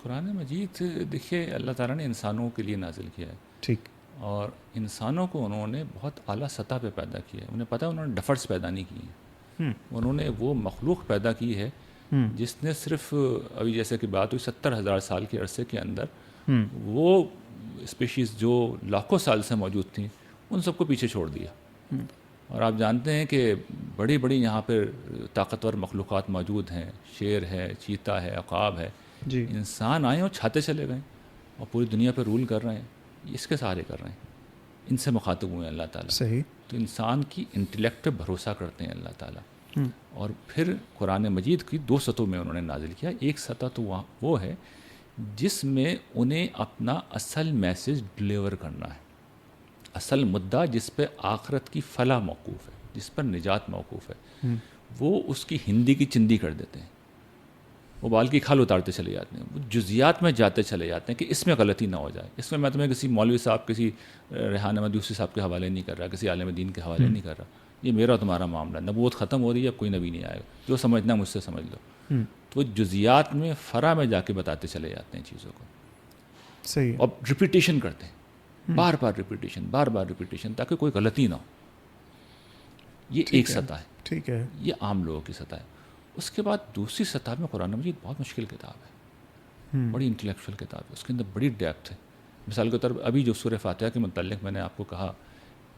قرآن مجید دیکھیے اللہ تعالیٰ نے انسانوں کے لیے نازل کیا ہے. ٹھیک. اور انسانوں کو انہوں نے بہت اعلیٰ سطح پہ پیدا کیا ہے. انہیں پتہ ہے انہوں نے ڈفرس پیدا نہیں کی ہیں. انہوں نے وہ مخلوق پیدا کی ہے جس نے صرف ابھی جیسے کہ بات ہوئی 70,000 سال کے عرصے کے اندر وہ اسپیشیز جو لاکھوں سال سے موجود تھیں ان سب کو پیچھے چھوڑ دیا. اور آپ جانتے ہیں کہ بڑی بڑی یہاں پہ طاقتور مخلوقات موجود ہیں. شیر ہے، چیتا ہے، عقاب ہے. جی. انسان آئے اور چھاتے چلے گئے اور پوری دنیا پہ رول کر رہے ہیں. اس کے سہارے کر رہے ہیں. ان سے مخاطب ہوئے ہیں اللہ تعالیٰ. صحیح. تو انسان کی انٹلیکٹ پہ بھروسہ کرتے ہیں اللہ تعالیٰ. اور پھر قرآن مجید کی 2 سطحوں میں انہوں نے نازل کیا. ایک سطح تو وہ ہے جس میں انہیں اپنا اصل میسج ڈلیور کرنا ہے, اصل مدعا جس پہ آخرت کی فلاح موقوف ہے, جس پر نجات موقوف ہے, وہ اس کی ہندی کی چندی کر دیتے ہیں, وہ بال کی کھال اتارتے چلے جاتے ہیں, وہ جزیات میں جاتے چلے جاتے ہیں کہ اس میں غلطی نہ ہو جائے. اس میں تمہیں کسی مولوی صاحب, کسی ریحان احمد یوسفی صاحب کے حوالے نہیں کر رہا, کسی عالم دین کے حوالے نہیں کر رہا. یہ میرا تمہارا معاملہ, نبوت ختم ہو رہی ہے, کوئی نبی نہیں آئے گا, جو سمجھنا مجھ سے سمجھ لو. تو وہ جزیات میں فرع میں جا کے بتاتے چلے جاتے ہیں چیزوں کو, صحیح, اور ریپیٹیشن کرتے ہیں, بار بار ریپیٹیشن, تاکہ کوئی غلطی نہ ہو. یہ ایک سطح ہے. ٹھیک ہے, یہ عام لوگوں کی سطح ہے. اس کے بعد دوسری سطح میں قرآن مجید بہت مشکل کتاب ہے, بڑی انٹلیکچوئل کتاب ہے, اس کے اندر بڑی ڈیپتھ ہے. مثال کے طور پر ابھی جو سورہ فاتحہ کے متعلق میں نے آپ کو کہا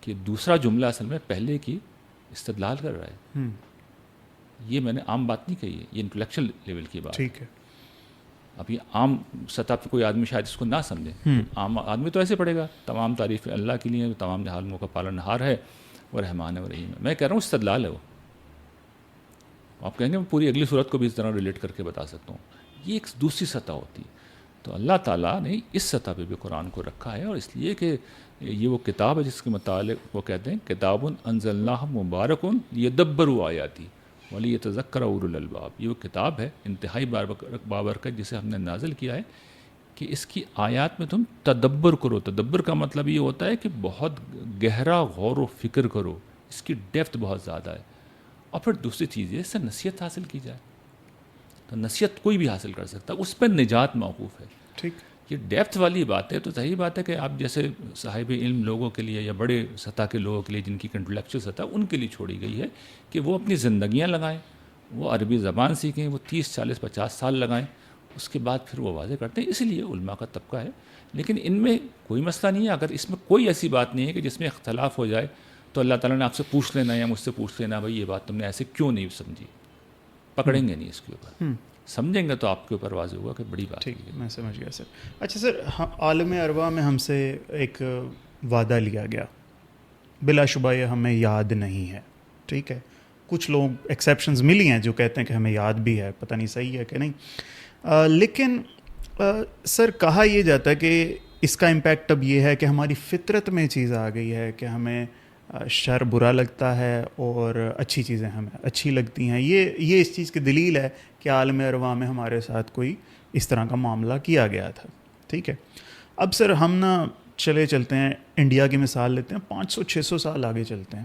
کہ دوسرا جملہ اصل میں پہلے کی استدلال کر رہا ہے. یہ میں نے عام بات نہیں کہی ہے, یہ انٹلیکچوئل لیول کی بات. ٹھیک ہے. اب یہ عام سطح پہ کوئی آدمی شاید اس کو نہ سمجھے. عام آدمی تو ایسے پڑھے گا, تمام تعریفیں اللہ کے لیے, تمام عالموں کا پالن ہار ہے, وہ رحمان ہے, وہ رحیم ہے. میں کہہ رہا ہوں استدلال ہے وہ. آپ کہیں گے میں پوری اگلی صورت کو بھی اس طرح ریلیٹ کر کے بتا سکتا ہوں. یہ ایک دوسری سطح ہوتی ہے. تو اللہ تعالیٰ نے اس سطح پہ بھی قرآن کو رکھا ہے, اور اس لیے کہ یہ وہ کتاب ہے جس کے متعلق وہ کہتے ہیں کتاب انزلناہ مبارک یدبروا آیاتی ولیتذکر اولو الالباب. یہ وہ کتاب ہے انتہائی بابرکت جسے ہم نے نازل کیا ہے کہ اس کی آیات میں تم تدبر کرو. تدبر کا مطلب یہ ہوتا ہے کہ بہت گہرا غور و فکر کرو, اس کی ڈیپتھ بہت زیادہ ہے. اور پھر دوسری چیز یہ اس سے نصیحت حاصل کی جائے. تو نصیحت کوئی بھی حاصل کر سکتا ہے, اس پہ نجات موقوف ہے. ٹھیک, یہ ڈیپتھ والی بات ہے. تو صحیح بات ہے کہ آپ جیسے صاحب علم لوگوں کے لیے یا بڑے سطح کے لوگوں کے لیے جن کی انٹلیکچوئل سطح ان کے لیے چھوڑی گئی ہے کہ وہ اپنی زندگیاں لگائیں, وہ عربی زبان سیکھیں, وہ 30 40 50 سال لگائیں, اس کے بعد پھر وہ واضح کرتے ہیں. اسی لیے علماء کا طبقہ ہے. لیکن ان میں کوئی مسئلہ نہیں ہے. اگر اس میں کوئی ایسی بات نہیں ہے کہ جس میں اختلاف ہو جائے تو اللہ تعالیٰ نے آپ سے پوچھ لینا یا مجھ سے پوچھ لینا بھائی یہ بات تم نے ایسے کیوں نہیں سمجھی. پکڑیں گے نہیں اس کے اوپر, سمجھیں گے تو آپ کے اوپر واضح ہوگا کہ بڑی بات. ٹھیک, میں سمجھ گیا سر. اچھا سر, عالم ارواح میں ہم سے ایک وعدہ لیا گیا, بلا شبہ یہ ہمیں یاد نہیں ہے. ٹھیک ہے, کچھ لوگ ایکسیپشنز ملی ہیں جو کہتے ہیں کہ ہمیں یاد بھی ہے, پتہ نہیں صحیح ہے کہ نہیں. لیکن سر کہا یہ جاتا ہے کہ اس کا امپیکٹ اب یہ ہے کہ ہماری فطرت میں چیز آ گئی ہے کہ ہمیں شر برا لگتا ہے اور اچھی چیزیں ہمیں اچھی لگتی ہیں. یہ اس چیز کی دلیل ہے کہ عالم ارواح میں ہمارے ساتھ کوئی اس طرح کا معاملہ کیا گیا تھا. ٹھیک ہے, اب سر ہم چلتے ہیں انڈیا کی مثال لیتے ہیں, 500-600 سال آگے چلتے ہیں.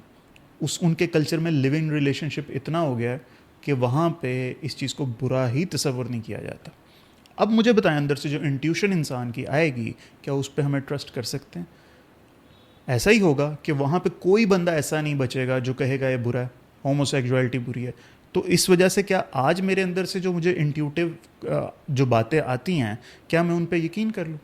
ان کے کلچر میں لیونگ ریلیشن شپ اتنا ہو گیا ہے کہ وہاں پہ اس چیز کو برا ہی تصور نہیں کیا جاتا. اب مجھے بتائیں, اندر سے جو انٹیوشن انسان کی آئے گی, کیا اس پہ ہمیں ٹرسٹ کر سکتے ہیں؟ ایسا ہی ہوگا کہ وہاں پہ کوئی بندہ ایسا نہیں بچے گا جو کہے گا یہ برا ہے, ہومو سیکسولیٹی بری ہے. تو اس وجہ سے کیا آج میرے اندر سے جو مجھے انٹیوٹیو جو باتیں آتی ہیں, کیا میں ان پہ یقین کر لوں؟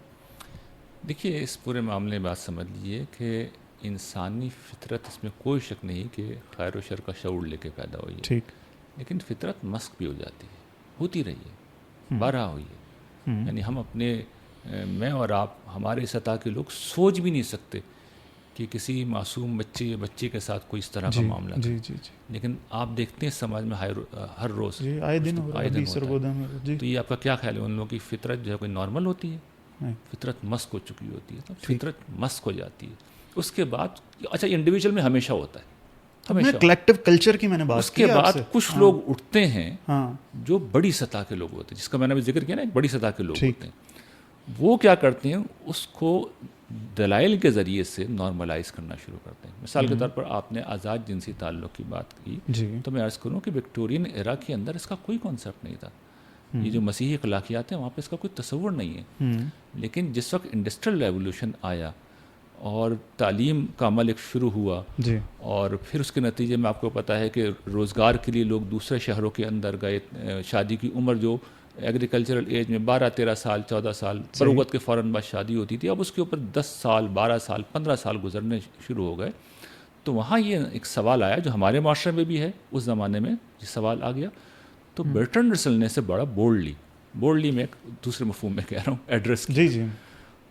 دیکھیے, اس پورے معاملے میں بات سمجھ لیجیے کہ انسانی فطرت, اس میں کوئی شک نہیں کہ خیر و شر کا شعور لے کے پیدا ہوئی ہے. ٹھیک, لیکن فطرت مسخ بھی ہو جاتی ہے, ہوتی رہی ہے, بارہا ہوئی ہے. یعنی ہم اپنے, میں اور آپ, ہمارے سطح کے لوگ سوچ بھی نہیں سکتے کہ کسی معصوم بچے یا بچے کے ساتھ کوئی اس طرح کا معاملہ جی ہے. جی جی. لیکن آپ دیکھتے ہیں سماج میں ہر روز آئے دن ہوتا ہے. تو یہ آپ کا کیا خیال ہے, ان لوگوں کی فطرت جو ہے کوئی نارمل ہوتی ہے؟ فطرت مسخ ہو چکی ہوتی ہے. تو فطرت مسخ ہو جاتی ہے. اس کے بعد اچھا انڈیویجول میں ہمیشہ ہوتا ہے, ہمیشہ کلیکٹیو کلچر کی میں نے بات. اس کے بعد کچھ لوگ اٹھتے ہیں جو بڑی سطح کے لوگ ہوتے ہیں, جس کا میں نے ذکر کیا نا, ایک بڑی سطح کے لوگ ہوتے ہیں. وہ کیا کرتے ہیں, اس کو دلائل کے ذریعے سے نارملائز کرنا شروع کرتے ہیں. مثال کے طور پر آپ نے آزاد جنسی تعلق کی بات کی, تو میں عرض کروں کہ وکٹورین ایرا کے اندر اس کا کوئی کانسیپٹ نہیں تھا. یہ جو مسیحی اخلاقیات ہیں وہاں پہ اس کا کوئی تصور نہیں ہے. لیکن جس وقت انڈسٹریل ریولوشن آیا اور تعلیم کا عمل ایک شروع ہوا, اور پھر اس کے نتیجے میں آپ کو پتہ ہے کہ روزگار کے لیے لوگ دوسرے شہروں کے اندر گئے. شادی کی عمر جو ایگریکلچرل ایج میں 12-13 سال 14 سال بروغت کے فوراً بعد شادی ہوتی تھی, اب اس کے اوپر 10 سال 12 سال 15 سال گزرنے شروع ہو گئے. تو وہاں یہ ایک سوال آیا جو ہمارے معاشرے میں بھی ہے, اس زمانے میں یہ سوال آ گیا. تو برٹرنڈ رسل نے سے بڑا بولڈلی میں ایک دوسرے مفہوم میں کہہ رہا ہوں ایڈریس کی. جی,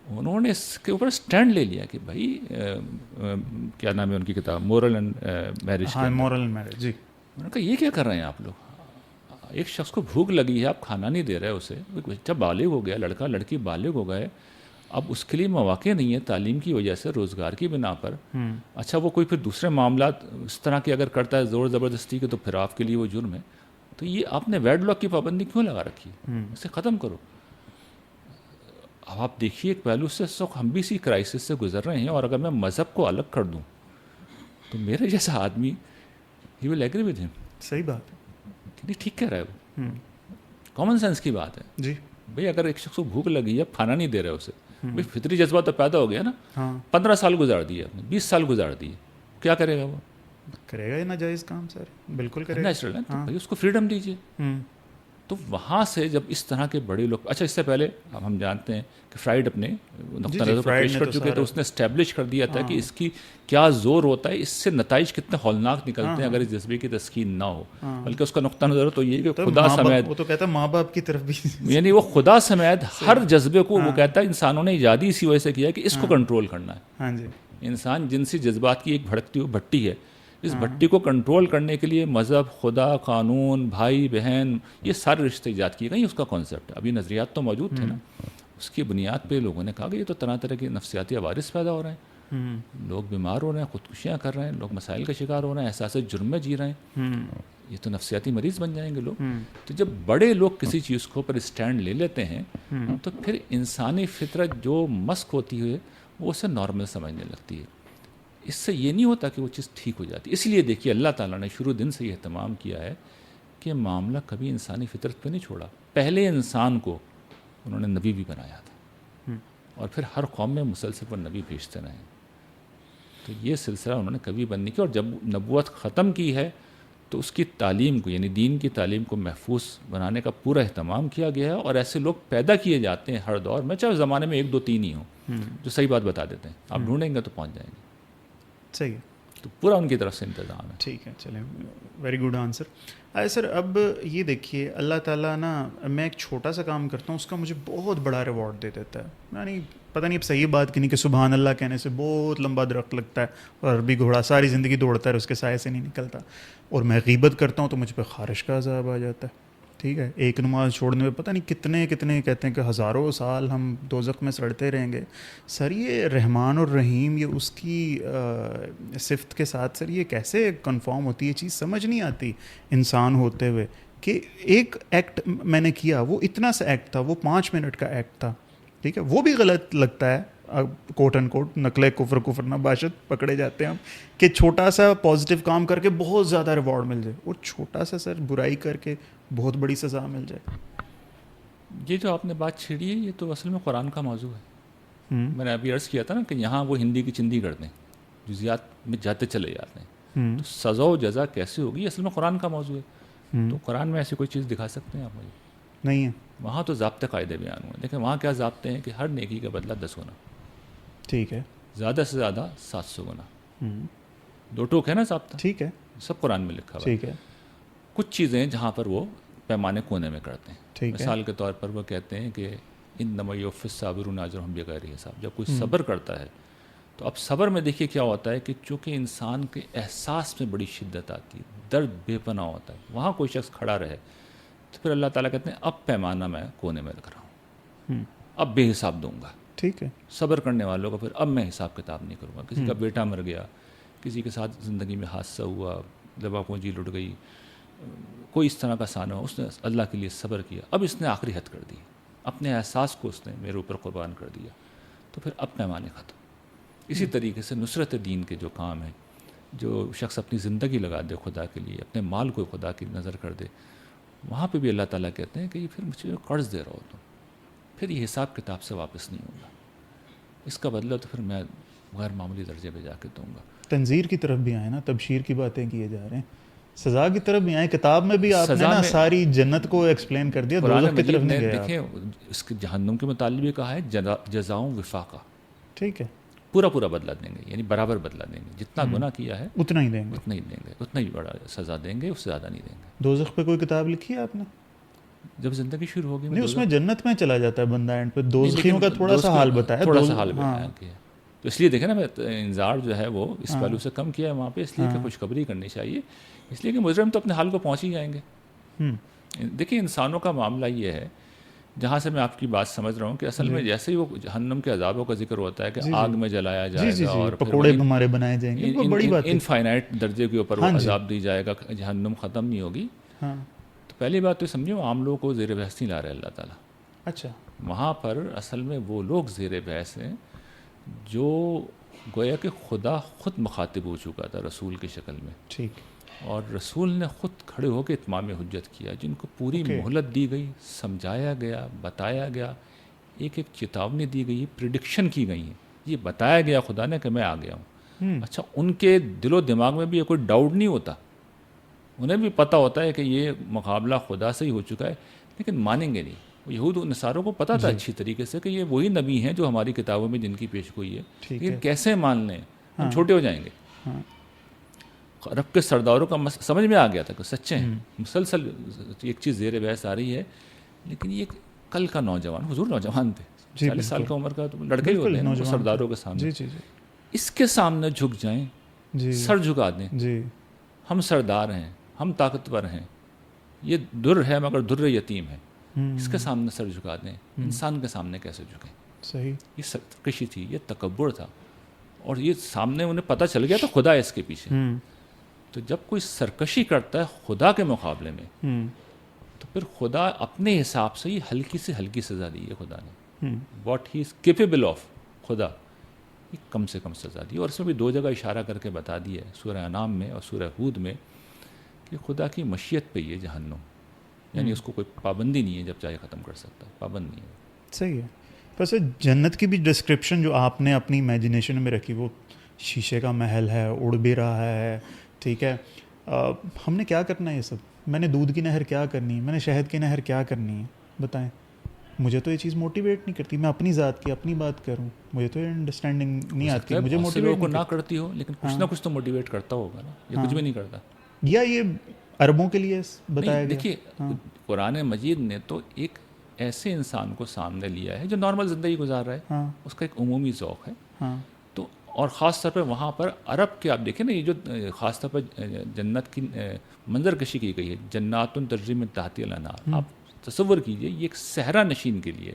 انہوں نے اس کے اوپر سٹینڈ لے لیا کہ بھائی کیا نام ہے ان کی کتاب, moral and marriage. Moral and marriage. جی, نے کہا یہ کیا کر رہے ہیں آپ لوگ؟ ایک شخص کو بھوک لگی ہے، آپ کھانا نہیں دے رہے اسے، بچہ بالغ ہو گیا، لڑکا لڑکی بالغ ہو گئے، اب اس کے لیے مواقع نہیں ہے تعلیم کی وجہ سے، روزگار کی بنا پر. اچھا وہ کوئی پھر دوسرے معاملات اس طرح کے اگر کرتا ہے زور زبردستی کے، تو پھر آپ کے لیے وہ جرم ہے. تو یہ آپ نے ویڈ لاک کی پابندی کیوں لگا رکھی ہے؟ اسے ختم کرو. اب آپ دیکھیے ایک پہلو سے اس وقت ہم بھی اسی کرائسس سے گزر رہے ہیں، اور اگر میں مذہب کو الگ کر دوں تو میرے جیسا آدمی ہی ول ایگری ود ہم. صحیح بات ہے. نہیں ٹھیک کہہ رہا ہے وہ، کامن سینس کی بات ہے. جی بھئی اگر ایک شخص کو بھوک لگی ہے، کھانا نہیں دے رہے اسے، بھئی فطری جذبہ تو پیدا ہو گیا نا. 15 سال گزار دیے آپ نے، 20 سال گزار دیے، کیا کرے گا وہ؟ کرے گا یہ ناجائز کام سر، بالکل کرے گا. نیچرل ہے تو بھائی اس کو فریڈم دیجیے. تو وہاں سے جب اس طرح کے بڑے لوگ، اچھا اس سے پہلے اب ہم جانتے ہیں کہ فرائڈ اپنے نقطہ نظر کو پیش کر چکے، تو اس نے اسٹیبلش کر دیا تھا کہ اس کی کیا زور ہوتا ہے، اس سے نتائج کتنے ہولناک نکلتے ہیں اگر اس جذبے کی تسکین نہ ہو. بلکہ اس کا نقطہ نظر تو یہ کہ خدا سمیت، وہ تو کہتا ہے ماں باپ کی طرف بھی، یعنی وہ خدا سمیت ہر جذبے کو وہ کہتا ہے انسانوں نے ایجادی اسی وجہ سے کیا ہے کہ اس کو کنٹرول کرنا ہے. ہاں جی. انسان جنسی جذبات کی ایک بھڑکتی ہوئی بھٹی ہے، اس بھٹی کو کنٹرول کرنے کے لیے مذہب، خدا، قانون، بھائی بہن، یہ سارے رشتے ایجاد کیے گئے. یہ اس کا کانسیپٹ ہے. ابھی نظریات تو موجود تھے نا، اس کی بنیاد پہ لوگوں نے کہا کہ یہ تو طرح طرح کے نفسیاتی عوارض پیدا ہو رہے ہیں، لوگ بیمار ہو رہے ہیں، خودکشیاں کر رہے ہیں، لوگ مسائل کا شکار ہو رہے ہیں، احساس جرم میں جی رہے ہیں، یہ تو نفسیاتی مریض بن جائیں گے لوگ. تو جب بڑے لوگ کسی چیز کو پر اسٹینڈ لے لیتے ہیں تو پھر انسانی فطرت جو مسک ہوتی ہے وہ اسے نارمل سمجھنے لگتی ہے. اس سے یہ نہیں ہوتا کہ وہ چیز ٹھیک ہو جاتی. اس لیے دیکھیے اللہ تعالیٰ نے شروع دن سے یہ اہتمام کیا ہے کہ معاملہ کبھی انسانی فطرت پہ نہیں چھوڑا. پہلے انسان کو انہوں نے نبی بھی بنایا تھا، اور پھر ہر قوم میں مسلسل پر نبی بھیجتے رہے. تو یہ سلسلہ انہوں نے کبھی بند نہیں کیا. اور جب نبوت ختم کی ہے تو اس کی تعلیم کو، یعنی دین کی تعلیم کو محفوظ بنانے کا پورا اہتمام کیا گیا ہے. اور ایسے لوگ پیدا کیے جاتے ہیں ہر دور میں، چاہے زمانے میں 1 2 3 ہی ہوں، جو صحیح بات بتا دیتے ہیں. آپ ڈھونڈیں گے تو پہنچ جائیں گے. صحیح ہے. تو پورا ان کی طرف سے انتظام ہے. ٹھیک ہے، چلیں، ویری گڈ آنسر. سر اب یہ دیکھیے اللہ تعالیٰ نا، میں ایک چھوٹا سا کام کرتا ہوں اس کا مجھے بہت بڑا ریوارڈ دے دیتا ہے. یعنی پتہ نہیں اب صحیح بات کی نہیں کہ سبحان اللہ کہنے سے بہت لمبا درخت لگتا ہے اور عربی گھوڑا ساری زندگی دوڑتا ہے اس کے سائے سے نہیں نکلتا. اور میں غیبت کرتا ہوں تو مجھ پہ خارش کا عذاب آ جاتا ہے. ٹھیک ہے، ایک نماز چھوڑنے میں پتہ نہیں کتنے کتنے کہتے ہیں کہ ہزاروں سال ہم دوزخ میں سڑتے رہیں گے. سر یہ رحمان اور رحیم، یہ اس کی صفت کے ساتھ سر یہ کیسے کنفارم ہوتی ہے؟ چیز سمجھ نہیں آتی انسان ہوتے ہوئے کہ ایک ایکٹ میں نے کیا، وہ اتنا سا ایکٹ تھا، وہ 5 منٹ کا ایکٹ تھا. ٹھیک ہے، وہ بھی غلط لگتا ہے، کوٹ اینڈ کوٹ نقل کفر نباشت پکڑے جاتے ہیں ہم کہ چھوٹا سا پازیٹیو کام کر کے بہت زیادہ ریوارڈ مل جائے، اور چھوٹا سا سر برائی کر کے بہت بڑی سزا مل جائے. یہ جو آپ نے بات چھیڑی ہے یہ تو اصل میں قرآن کا موضوع ہے. میں نے ابھی عرض کیا تھا نا کہ یہاں وہ ہندی کی چندی کرتے ہیں، جزیات میں جاتے چلے جاتے ہیں. تو سزا و جزا کیسے ہوگی اصل میں قرآن کا موضوع ہے. تو قرآن میں ایسی کوئی چیز دکھا سکتے ہیں آپ مجھے؟ نہیں ہے. وہاں تو ضابطے قاعدے بیان ہوئے. دیکھیں وہاں کیا ضابطے ہیں کہ ہر نیکی کا بدلہ 10 گنا، ٹھیک ہے، زیادہ سے زیادہ 700 گنا. 2 ٹوک ہے نا ضابطہ، ٹھیک ہے، سب قرآن میں لکھا ہوا. ٹھیک ہے. کچھ چیزیں جہاں پر وہ پیمانے کونے میں کرتے ہیں. ٹھیک ہے. مثال کے طور پر وہ کہتے ہیں کہ انما یوفی الصابرون اجرهم بغیر حساب. جب کوئی صبر کرتا ہے تو اب صبر میں دیکھیے کیا ہوتا ہے کہ چونکہ انسان کے احساس میں بڑی شدت آتی ہے، درد بے پناہ ہوتا ہے، وہاں کوئی شخص کھڑا رہے تو پھر اللہ تعالیٰ کہتے ہیں اب پیمانہ میں کونے میں رکھ رہا ہوں، اب بے حساب دوں گا. ٹھیک ہے. صبر کرنے والوں کو پھر اب میں حساب کتاب نہیں کروں گا. کسی کا بیٹا مر گیا، کسی کے ساتھ زندگی میں حادثہ ہوا، دبا پونجی لٹ گئی، کوئی اس طرح کا سانہ ہو، اس نے اللہ کے لیے صبر کیا، اب اس نے آخری حد کر دی، اپنے احساس کو اس نے میرے اوپر قربان کر دیا، تو پھر اب پیمانے ختم. اسی طریقے سے نصرت دین کے جو کام ہیں، جو شخص اپنی زندگی لگا دے خدا کے لیے، اپنے مال کو خدا کی نظر کر دے، وہاں پہ بھی اللہ تعالیٰ کہتے ہیں کہ یہ پھر مجھے قرض دے رہا ہو تم، پھر یہ حساب کتاب سے واپس نہیں ہوگا، اس کا بدلہ تو پھر میں غیر معمولی درجے پہ جا کے دوں گا. تنذیر کی طرف بھی آئے نا، تبشیر کی باتیں کیے جا رہے ہیں، سزا کی طرف بھی آئے. کتاب میں بھی آپ نے نا ساری جنت کو ایکسپلین کر دیا، دوزخ کی طرف نہیں گئے. دیکھیں اس کے جہنم کے متعلق بھی کہا ہے جزاؤں وفاقہ. ٹھیک ہے، پورا بدلہ دیں گے، یعنی برابر بدلہ دیں گے، جتنا گناہ کیا ہے اتنا ہی دیں گے، اتنا ہی دیں گے، اتنا ہی بڑا سزا دیں گے، اس سے زیادہ نہیں دیں گے. دوزخ پہ کوئی کتاب لکھی ہے آپ نے؟ جب زندگی شروع ہوگی نہیں، اس میں جنت میں چلا جاتا ہے بندہ، اینڈ پہ دوزخیوں کا تھوڑا سا حال بتایا، تھوڑا سا حال بیان کیا. تو اس لیے دیکھیں نا، میں انذار جو ہے وہ اس پہلو سے کم کیا ہے وہاں پہ، اس لیے کہ خوشخبری کرنی چاہیے، اس لیے کہ مجرم تو اپنے حال کو پہنچ ہی جائیں گے. دیکھیں انسانوں کا معاملہ یہ ہے، جہاں سے میں آپ کی بات سمجھ رہا ہوں کہ اصل میں جیسے ہی وہ جہنم کے عذابوں کا ذکر ہوتا ہے کہ آگ میں جلایا جائے گا اور پکوڑے ہمارے بنائے جائیں گے، وہ بڑی بات ہے، انفائنائٹ درجے کے اوپر وہ عذاب دی جائے گا، جہنم ختم نہیں ہوگی. تو پہلی بات تو سمجھو عام لوگوں کو زیر بحث نہیں لا رہے اللہ تعالیٰ. اچھا، وہاں پر اصل میں وہ لوگ زیر بحث ہیں جو گویا کہ خدا خود مخاطب ہو چکا تھا رسول کی شکل میں، ٹھیک، اور رسول نے خود کھڑے ہو کے اتمام حجت کیا، جن کو پوری مہلت دی گئی، سمجھایا گیا، بتایا گیا، ایک ایک چیتاونی دی گئی، پریڈکشن کی گئی ہیں، یہ بتایا گیا خدا نے کہ میں آ گیا ہوں. اچھا، ان کے دل و دماغ میں بھی کوئی ڈاؤٹ نہیں ہوتا، انہیں بھی پتہ ہوتا ہے کہ یہ مقابلہ خدا سے ہی ہو چکا ہے، لیکن مانیں گے نہیں. یہود و نصاروں کو پتہ تھا اچھی طریقے سے کہ یہ وہی نبی ہیں جو ہماری کتابوں میں جن کی پیش گوئی ہے، لیکن کیسے مان لیں، ہم چھوٹے ہو جائیں گے. عرب کے سرداروں کا سمجھ میں آ گیا تھا کہ سچے ہیں، مسلسل ایک چیز زیر بحث آ رہی ہے، لیکن یہ کل کا نوجوان، حضور نوجوان تھے، 40 سال کا عمر کا تو لڑکے ہی ہوتے ہیں سرداروں کے سامنے، اس کے سامنے جھک جائیں، سر جھکا دیں، ہم سردار ہیں، ہم طاقتور ہیں، یہ در ہے مگر در یتیم ہے، اس کے سامنے سر جھکا دیں، انسان کے سامنے کیسے جھکیں؟ صحیح، یہ سرکشی تھی، یہ تکبر تھا، اور یہ سامنے انہیں پتہ چل گیا تو خدا ہے اس کے پیچھے. تو جب کوئی سرکشی کرتا ہے خدا کے مقابلے میں تو پھر خدا اپنے حساب سے ہی ہلکی سے ہلکی سزا دی ہے خدا نے، what he is capable of, خدا یہ کم سے کم سزا دی. اور اس میں بھی 2 جگہ اشارہ کر کے بتا دیا ہے، سورہ انعام میں اور سورہ ہود میں، کہ خدا کی مشیت پہ یہ جہنم، یعنی اس کو کوئی پابندی نہیں ہے، جب چاہے ختم کر سکتا ہے، پابند نہیں ہے. صحیح ہے. ویسے جنت کی بھی ڈسکرپشن جو آپ نے اپنی امیجنیشن میں رکھی، وہ شیشے کا محل ہے، اڑ بھی رہا ہے، ٹھیک ہے، ہم نے کیا کرنا ہے یہ سب؟ میں نے دودھ کی نہر کیا کرنی ہے؟ میں نے شہد کی نہر کیا کرنی ہے؟ بتائیں. مجھے تو یہ چیز موٹیویٹ نہیں کرتی. میں اپنی ذات کی اپنی بات کروں، مجھے تو یہ انڈرسٹینڈنگ نہیں آتی. مجھے موٹیویٹ کو نہ کرتی ہو، لیکن کچھ نہ کچھ تو موٹیویٹ کرتا ہوگا نا، یہ کچھ بھی نہیں کرتا. یا یہ عربوں کے لیے بتایا گیا؟ دیکھیے قرآن مجید نے تو ایک ایسے انسان کو سامنے لیا ہے جو نارمل زندگی گزار رہا ہے، اس کا ایک عمومی ذوق ہے. تو اور خاص طور پہ وہاں پر عرب کے آپ دیکھیں نا، یہ جو خاص طور پہ جنت کی منظر کشی کی گئی ہے، جنات تجری من تحتها الانہار، آپ تصور کیجئے یہ ایک صحرا نشین کے لیے،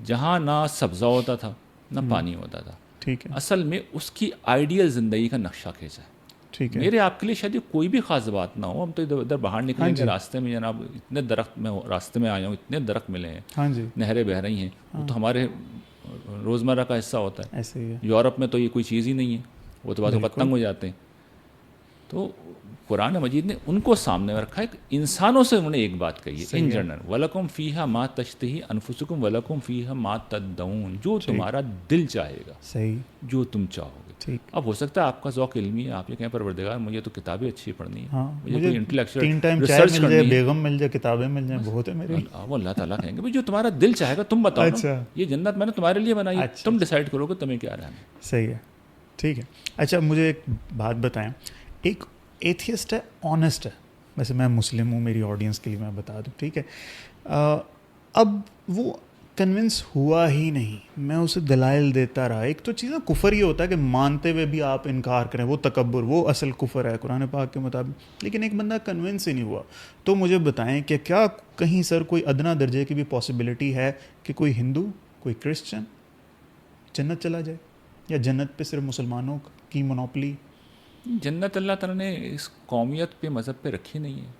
جہاں نہ سبزہ ہوتا تھا نہ پانی ہوتا تھا، ٹھیک ہے، اصل میں اس کی آئیڈیل زندگی کا نقشہ کھینچا ہے. ٹھیک ہے. میرے آپ کے لیے شاید کوئی بھی خاص بات نہ ہو، ہم تو ادھر باہر نکلیں گے راستے میں، جناب اتنے درخت میں راستے میں آیا ہوں، اتنے درخت ملے ہیں، نہریں بہ رہی ہیں، وہ تو ہمارے روزمرہ کا حصہ ہوتا ہے. ایسے ہی ہے. یورپ میں تو یہ کوئی چیز ہی نہیں ہے، وہ تو بعض تنگ ہو جاتے ہیں. تو قرآن مجید نے ان کو سامنے رکھا ہے، انسانوں سے انہوں نے ایک بات کہی ہے ان جنرل، وَلَكُمْ فِيهَا مَا تَشْتَهِي أَنفُسُكُمْ وَلَكُمْ فِيهَا مَا تَدَّعُونَ، جو تمہارا دل چاہے گا، صحیح، جو تم چاہو گے. اب ہو سکتا ہے آپ کا ذوق علمی ہے، آپ یہ کہیں پروردگار مجھے تو کتابیں اچھی پڑھنی ہیں، مجھے کوئی انٹلیکچوئل 3 ٹائم چائے مل جائے، بیگم مل جائے، کتابیں مل جائیں، بہت ہے میرے. وہ اللہ تعالیٰ کہیں گے جو تمہارا دل چاہے گا تم بتاؤ، یہ جنت میں نے تمہارے لیے بنائی ہے، تم ڈیسائیڈ کرو گے تمہیں کیا رہنا ہے. صحیح ہے، ٹھیک ہے. اچھا مجھے ایک بات بتائیں، ایک ایتھیسٹ ہے، آنیسٹ ہے، ویسے میں مسلم ہوں، میری آڈینس کے لیے میں بتا دوں، ٹھیک ہے، اب وہ کنونس ہوا ہی نہیں، میں اسے دلائل دیتا رہا. ایک تو چیز نا کفر یہ ہوتا ہے کہ مانتے ہوئے بھی آپ انکار کریں، وہ تکبر، وہ اصل کفر ہے قرآن پاک کے مطابق. لیکن ایک بندہ کنونس ہی نہیں ہوا. تو مجھے بتائیں کہ کیا کہیں سر کوئی ادنا درجے کی بھی پاسبلٹی ہے کہ کوئی ہندو، کوئی کرسچن جنت چلا جائے، یا جنت پہ صرف مسلمانوں کی مونوپلی؟ جنت اللہ تعالیٰ نے اس قومیت پہ، مذہب پہ رکھی نہیں ہے.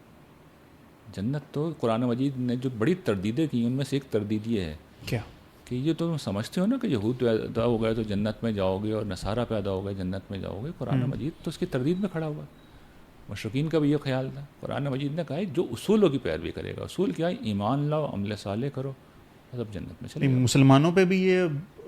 جنت تو قرآن مجید نے جو بڑی تردیدیں کی ان میں سے ایک تردید یہ ہے کیا کہ یہ تم سمجھتے ہو نا کہ یہود پیدا ہو گئے تو جنت میں جاؤ گے، اور نصارہ پیدا ہو گئے جنت میں جاؤ گے. قرآن مجید تو اس کی تردید میں کھڑا ہوا. مشرکین کا بھی یہ خیال تھا. قرآن مجید نے کہا ہے جو اصولوں کی پیروی کرے گا، اصول کیا ہے؟ ایمان لاؤ، عمل صالح کرو، سب جنت میں چلے. مسلمانوں پہ بھی یہ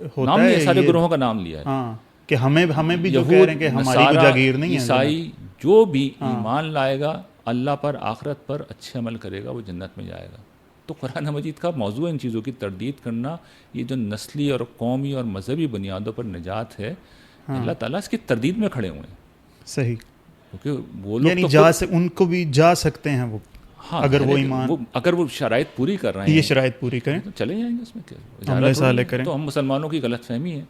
ہوتا نام ہے، سارے گروہوں کا نام لیا ہے کہ ہمیں بھی جو کہہ رہے ہیں کہ ہماری کوئی جاگیر نہیں ہے. عیسائی جو بھی ایمان لائے گا، اللہ پر، آخرت پر اچھے عمل کرے گا، وہ جنت میں جائے گا. تو قرآن مجید کا موضوع ان چیزوں کی تردید کرنا، یہ جو نسلی اور قومی اور مذہبی بنیادوں پر نجات ہے، اللہ تعالیٰ اس کی تردید میں کھڑے ہوئے ہیں. صحیح، کیونکہ وہ لوگ یعنی ان کو بھی جا سکتے ہیں وہ، اگر وہ ایمان، اگر وہ شرائط پوری کر رہے ہیں، یہ شرائط پوری کریں تو چلے جائیں گے. اس میں کیا عمل صالح کریں. تو ہم مسلمانوں کی غلط فہمی ہے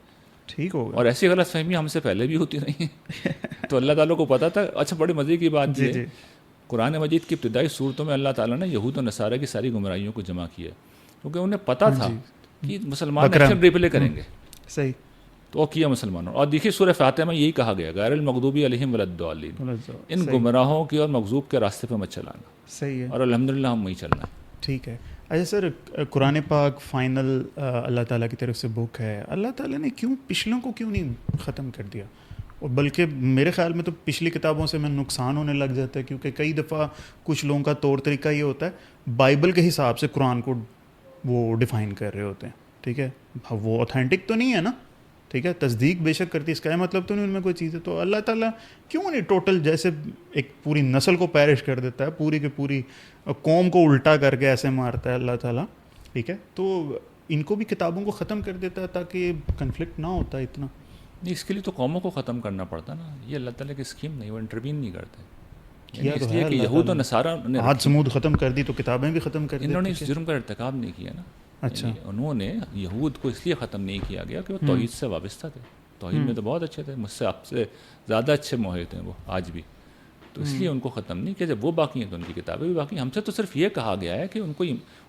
ٹھیک ہوگا. اور ایسی غلط فہمیاں ہم سے پہلے بھی ہوتی رہی ہیں. تو اللہ تعالیٰ کو پتہ تھا. اچھا بڑے مزے کی بات یہ ہے قرآن مجید کی ابتدائی صورتوں میں اللہ تعالیٰ نے یہود و نصارہ کی ساری گمراہیوں کو جمع کیا کیونکہ انہیں پتہ تھا کہ مسلمان ایکشن ریپلے کریں گے. صحیح. تو وہ کیا مسلمانوں. اور دیکھیے سورہ فاتحہ میں یہی کہا گیا غیر المغضوب علیہم ولا الضالین, ان گمراہوں کی اور مغضوب کے راستے پہ مت چلانا. صحیح ہے. اور الحمدللہ ہم وہی چلنا ہے. ٹھیک ہے. اچھا سر, قرآن پاک فائنل اللہ تعالیٰ کی طرف سے بک ہے. اللہ تعالیٰ نے کیوں پچھلوں کو کیوں نہیں ختم کر دیا؟ اور بلکہ میرے خیال میں تو پچھلی کتابوں سے میں نقصان ہونے لگ جاتا ہے, کیونکہ کئی دفعہ کچھ لوگوں کا طور طریقہ یہ ہوتا ہے بائبل کے حساب سے قرآن کو وہ ڈیفائن کر رہے ہوتے ہیں. ٹھیک ہے, وہ اوتھینٹک تو نہیں ہے نا. ٹھیک ہے, تصدیق بے شک کرتی, اس کا مطلب تو نہیں ان میں کوئی چیز ہے. تو اللہ تعالیٰ کیوں نہیں ٹوٹل جیسے ایک پوری نسل کو پیرش کر دیتا ہے, پوری کی پوری قوم کو الٹا کر کے ایسے مارتا ہے اللہ تعالیٰ. ٹھیک ہے, تو ان کو بھی کتابوں کو ختم کر دیتا ہے تاکہ کنفلکٹ نہ ہوتا اتنا. نہیں, اس کے لیے تو قوموں کو ختم کرنا پڑتا نا. یہ اللہ تعالیٰ کی اسکیم نہیں, وہ انٹروین نہیں کرتے. کیا اس تو لیے ہے کہ یہود و نصارہ نے عاد سمود ختم کر دی تو کتابیں بھی ختم کر دی. انہوں نے اس جرم کا ارتکاب نہیں کیا نا. اچھا, انہوں نے یہود کو اس لیے ختم نہیں کیا گیا کہ وہ توحید سے وابستہ تھے. توحید میں تو بہت اچھے تھے, مجھ سے آپ سے زیادہ اچھے موحد ہیں وہ آج بھی. تو اس لیے ان کو ختم نہیں کیا. جب وہ باقی ہیں تو ان کی کتابیں بھی باقی ہیں. ہم سے تو صرف یہ کہا گیا ہے کہ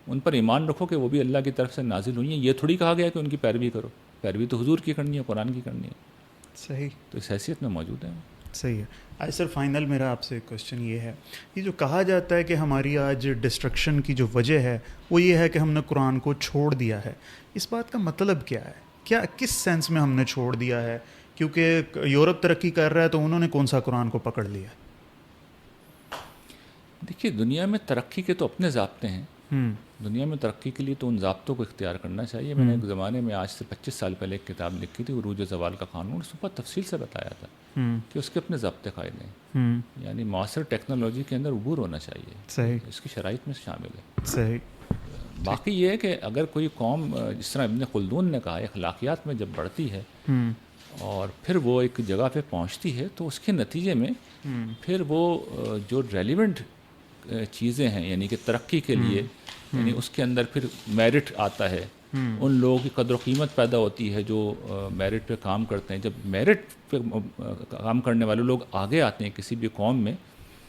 ان پر ایمان رکھو کہ وہ بھی اللہ کی طرف سے نازل ہوئی ہیں. یہ تھوڑی کہا گیا کہ ان کی پیروی کرو. پیروی تو حضور کی کرنی ہے, قرآن کی کرنی ہے. صحیح. تو اس حیثیت میں موجود ہیں. صحیح ہے. آج سر فائنل میرا آپ سے کوشچن یہ ہے, یہ جو کہا جاتا ہے کہ ہماری آج ڈسٹرکشن کی جو وجہ ہے وہ یہ ہے کہ ہم نے قرآن کو چھوڑ دیا ہے, اس بات کا مطلب کیا ہے؟ کیا کس سینس میں ہم نے چھوڑ دیا ہے؟ کیونکہ یورپ ترقی کر رہا ہے تو انہوں نے کون سا قرآن کو پکڑ لیا ہے؟ دیکھیے دنیا میں ترقی کے تو اپنے ضابطے ہیں. دنیا میں ترقی کے لیے تو ان ضابطوں کو اختیار کرنا چاہیے. میں نے ایک زمانے میں آج سے 25 سال پہلے ایک کتاب لکھی تھی عروج زوال کا قانون. اس پر تفصیل سے بتایا تھا کہ اس کے اپنے ضابطے قائد ہیں. یعنی معاصر ٹیکنالوجی کے اندر عبور ہونا چاہیے. صحیح. اس کی شرائط میں شامل ہے. صحیح. باقی یہ ہے کہ اگر کوئی قوم جس طرح ابن خلدون نے کہا اخلاقیات میں جب بڑھتی ہے اور پھر وہ ایک جگہ پہ پہنچتی ہے تو اس کے نتیجے میں پھر وہ جو ریلیونٹ چیزیں ہیں یعنی کہ ترقی کے لیے یعنی اس کے اندر پھر میرٹ آتا ہے. ان لوگوں کی قدر و قیمت پیدا ہوتی ہے جو میرٹ پہ کام کرتے ہیں. جب میرٹ پہ کام کرنے والے لوگ آگے آتے ہیں کسی بھی قوم میں,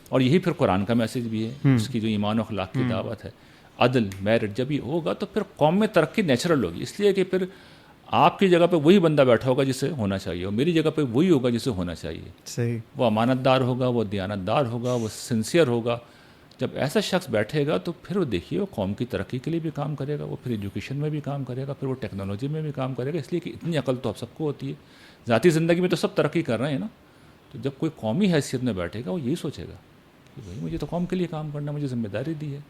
اور یہی پھر قرآن کا میسج بھی ہے, اس کی جو ایمان و اخلاق کی دعوت ہے, عدل میرٹ جب یہ ہوگا تو پھر قوم میں ترقی نیچرل ہوگی. اس لیے کہ پھر آپ کی جگہ پہ وہی بندہ بیٹھا ہوگا جسے ہونا چاہیے, اور میری جگہ پہ وہی ہوگا جسے ہونا چاہیے. صحیح. وہ امانت دار ہوگا, وہ دیانت دار ہوگا, وہ سنسیئر ہوگا. جب ایسا شخص بیٹھے گا تو پھر وہ دیکھیے وہ قوم کی ترقی کے لیے بھی کام کرے گا, وہ پھر ایجوکیشن میں بھی کام کرے گا, پھر وہ ٹیکنالوجی میں بھی کام کرے گا. اس لیے کہ اتنی عقل تو اب سب کو ہوتی ہے. ذاتی زندگی میں تو سب ترقی کر رہے ہیں نا. تو جب کوئی قومی حیثیت میں بیٹھے گا وہ یہی سوچے گا کہ بھائی مجھے تو قوم کے لیے کام کرنا, مجھے ذمہ داری دی ہے.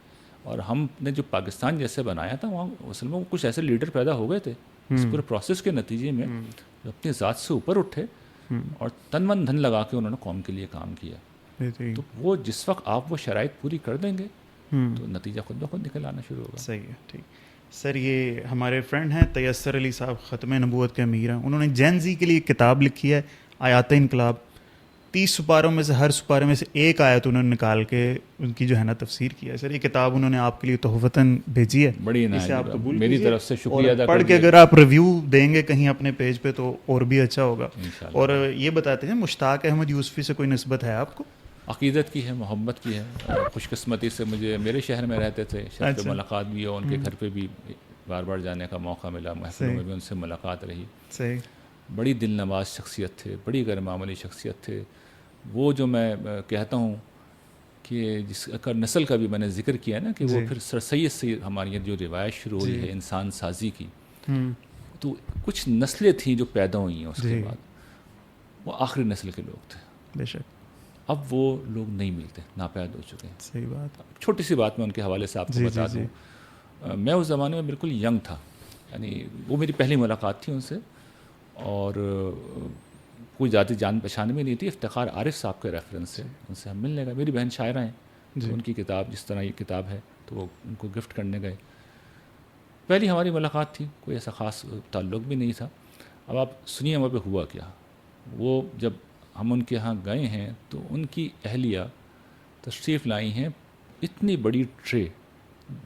اور ہم نے جو پاکستان جیسے بنایا تھا وہاں اصل میں کچھ ایسے لیڈر پیدا ہو گئے تھے اس پورے پروسیس کے نتیجے میں جو اپنی ذات سے اوپر اٹھے اور تن من دھن لگا کے انہوں نے قوم کے لیے کام کیا. تو وہ جس وقت آپ وہ شرائط پوری کر دیں گے تو نتیجہ خود بخود نکل آنا شروع ہوگا. صحیح ہے. ٹھیک سر, یہ ہمارے فرینڈ ہیں تیسر علی صاحب, ختم نبوت کے امیر ہیں. انہوں نے جین زی کے لیے ایک کتاب لکھی ہے آیات انقلاب. 30 سپاروں میں سے ہر سپارے میں سے ایک آیت انہوں نے نکال کے ان کی جو ہے نا تفسیر کیا ہے. سر یہ کتاب انہوں نے آپ کے لیے تحفتاً بھیجی ہے, بڑی اسے آپ قبول میری طرف سے شکریہ ادا. پڑھ کے اگر آپ ریویو دیں گے کہیں اپنے پیج پہ تو اور بھی اچھا ہوگا. اور یہ بتاتے ہیں مشتاق احمد یوسفی سے کوئی نسبت ہے آپ کو؟ عقیدت کی ہے, محبت کی ہے. خوش قسمتی سے مجھے میرے شہر میں رہتے تھے, شہر پہ ملاقات بھی ہو, ان کے گھر پہ بھی بار بار جانے کا موقع ملا, محفلوں میں بھی ان سے ملاقات رہی. صحیح. بڑی دل نواز شخصیت تھے, بڑی غیر معمولی شخصیت تھے. وہ جو میں کہتا ہوں کہ جس کا نسل کا بھی میں نے ذکر کیا نا کہ وہ پھر سر سید سے ہماری جو روایت شروع ہوئی ہے انسان سازی کی, تو کچھ نسلیں تھیں جو پیدا ہوئی ہیں اس کے بعد, وہ آخری نسل کے لوگ تھے. بے شک. اب وہ لوگ نہیں ملتے, ناپید ہو چکے ہیں. صحیح بات. چھوٹی سی بات میں ان کے حوالے سے آپ کو بتا دوں. میں اس زمانے میں بالکل ینگ تھا, یعنی وہ میری پہلی ملاقات تھی ان سے, اور کوئی ذاتی جان پہچان بھی نہیں تھی. افتخار عارف صاحب کے ریفرنس سے ان سے ہم ملنے گئے. میری بہن شاعرہ ہیں, ان کی کتاب جس طرح یہ کتاب ہے تو وہ ان کو گفٹ کرنے گئے. پہلی ہماری ملاقات تھی, کوئی ایسا خاص تعلق بھی نہیں تھا. اب آپ سنیے وہاں پہ ہوا کیا. وہ جب ہم ان کے ہاں گئے ہیں تو ان کی اہلیہ تشریف لائی ہیں اتنی بڑی ٹرے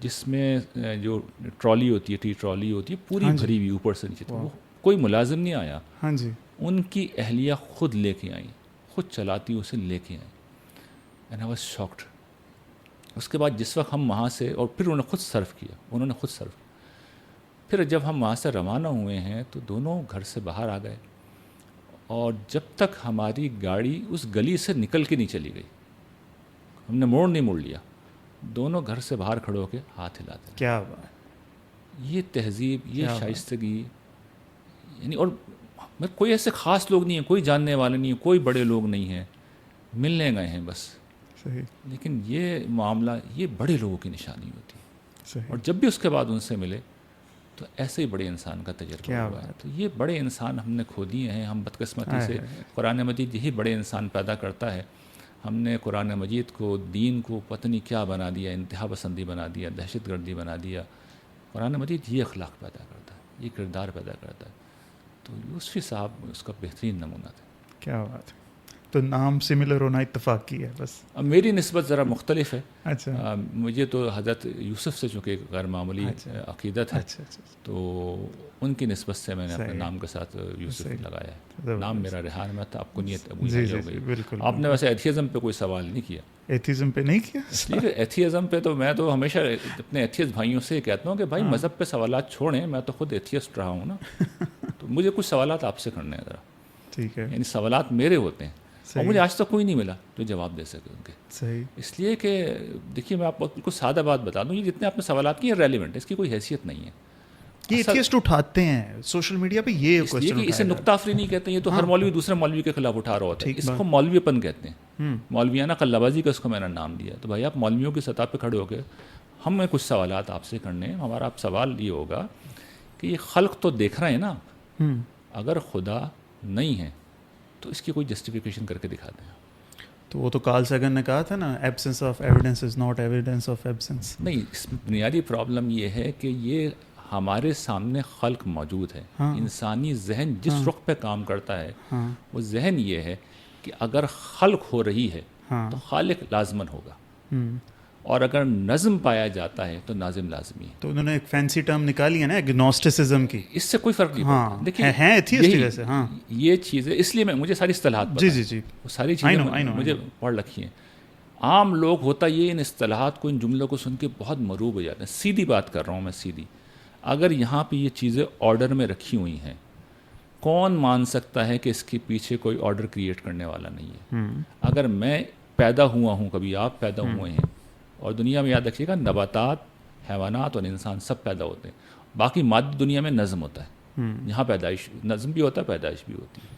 جس میں جو ٹرالی ہوتی ہے, ٹی ٹرالی ہوتی ہے, پوری بھری ہوئی اوپر سے نیچے. تو وہ کوئی ملازم نہیں آیا, ہاں جی, ان کی اہلیہ خود لے کے آئیں, خود چلاتی اسے لے کے آئیں. And I was shocked. اس کے بعد جس وقت ہم وہاں سے, اور پھر انہوں نے خود سرو کیا, انہوں نے خود سرو. پھر جب ہم وہاں سے روانہ ہوئے ہیں تو دونوں گھر سے باہر آ گئے, اور جب تک ہماری گاڑی اس گلی سے نکل کے نہیں چلی گئی, ہم نے موڑ نہیں موڑ لیا, دونوں گھر سے باہر کھڑے ہو کے ہاتھ ہلاتے. کیا بات, یہ تہذیب, یہ شائستگی, یعنی اور کوئی ایسے خاص لوگ نہیں ہیں, کوئی جاننے والے نہیں ہیں, کوئی بڑے لوگ نہیں ہیں, ملنے گئے ہیں بس. صحیح. لیکن یہ معاملہ, یہ بڑے لوگوں کی نشانی ہوتی ہے. صحیح. اور جب بھی اس کے بعد ان سے ملے تو ایسے ہی بڑے انسان کا تجربہ ہوا ہے. تو یہ بڑے انسان ہم نے کھو دیے ہیں. ہم بدقسمتی سے, قرآن مجید یہی بڑے انسان پیدا کرتا ہے. ہم نے قرآن مجید کو, دین کو پتہ نہیں کیا بنا دیا, انتہا پسندی بنا دیا, دہشت گردی بنا دیا. قرآن مجید یہ اخلاق پیدا کرتا ہے, یہ کردار پیدا کرتا ہے. تو یوسفی صاحب اس کا بہترین نمونہ تھا. کیا بات ہے. تو نام سملر ہونا اتفاق کی ہے بس. اب میری نسبت ذرا مختلف ہے. اچھا. مجھے تو حضرت یوسف سے چونکہ غیر معمولی عقیدت ہے, تو ان کی نسبت سے میں نے اپنے نام کے ساتھ یوسف لگایا ہے. نام میرا ریحان میں تھا, آپ کو نیت ابو ہو گئی. آپ نے ویسے ایتھیزم پہ کوئی سوال نہیں کیا. ایتھیزم پہ نہیں کیا. ٹھیک ہے, ایتھیزم پہ تو میں تو ہمیشہ اپنے ایتھیز بھائیوں سے کہتا ہوں کہ بھائی مذہب پہ سوالات چھوڑیں, میں تو خود ایتھیسٹ رہا ہوں نا, تو مجھے کچھ سوالات آپ سے کرنے ہیں ذرا. ٹھیک ہے. یعنی سوالات میرے ہوتے ہیں, اور مجھے آج تک کوئی نہیں ملا جو جواب دے سکے ان کے. صحیح. اس لیے کہ دیکھیے میں آپ کو بالکل سادہ بات بتا دوں, یہ جتنے آپ نے سوالات کیے ریلیونٹ ہے, اس کی کوئی حیثیت نہیں ہے. یہ ایتھیسٹ اٹھاتے ہیں سوشل میڈیا پہ, یہ کوسچن کہ اسے نکتہ آفری نہیں کہتے ہیں, یہ تو ہر مولوی دوسرے مولوی کے خلاف اٹھا رہا ہوتا ہے. اس کو مولوی پن کہتے ہیں, مولویانہ قلبازی کا اس کو میں نے نام دیا. تو بھائی آپ مولویوں کی سطح پہ کھڑے ہو کے ہمیں کچھ سوالات آپ سے کرنے ہیں. ہمارا آپ سوال یہ ہوگا کہ یہ خلق تو دیکھ رہے ہیں نا, اگر خدا نہیں ہے تو اس کی کوئی جسٹیفیکیشن کر کے دکھا دیں. تو وہ تو کارل سیگن نے کہا تھا نا, absence of evidence is not evidence of absence. نہیں, اس بنیادی پرابلم یہ ہے کہ یہ ہمارے سامنے خلق موجود ہے. انسانی ذہن جس رخ پہ کام کرتا ہے وہ ذہن یہ ہے کہ اگر خلق ہو رہی ہے تو خالق لازمن ہوگا, اور اگر نظم پایا جاتا ہے تو ناظم لازمی ہے. تو انہوں نے ایک فینسی ٹرم نکالی ہے نا, ایگنوسٹسزم کی. اس سے کوئی فرق نہیں پڑتا. دیکھیں ہیں ایتھیسٹ جیسے. ہاں, یہ چیزیں اس لیے مجھے ساری اصطلاحات پتہ ہیں. جی وہ ساری چیزیں مجھے پڑھ رکھی ہیں. عام لوگ ہوتا یہ ان اصطلاحات کو, ان جملوں کو سن کے بہت مروب ہو جاتے ہیں. سیدھی بات کر رہا ہوں میں, سیدھی. اگر یہاں پہ یہ چیزیں آرڈر میں رکھی ہوئی ہیں, کون مان سکتا ہے کہ اس کے پیچھے کوئی آرڈر کریٹ کرنے والا نہیں ہے؟ اگر میں پیدا ہوا ہوں, کبھی آپ پیدا ہوئے ہیں, اور دنیا میں یاد رکھیے گا نباتات, حیوانات اور انسان سب پیدا ہوتے ہیں. باقی مادی دنیا میں نظم ہوتا ہے, یہاں پیدائش, نظم بھی ہوتا ہے, پیدائش بھی ہوتی ہے.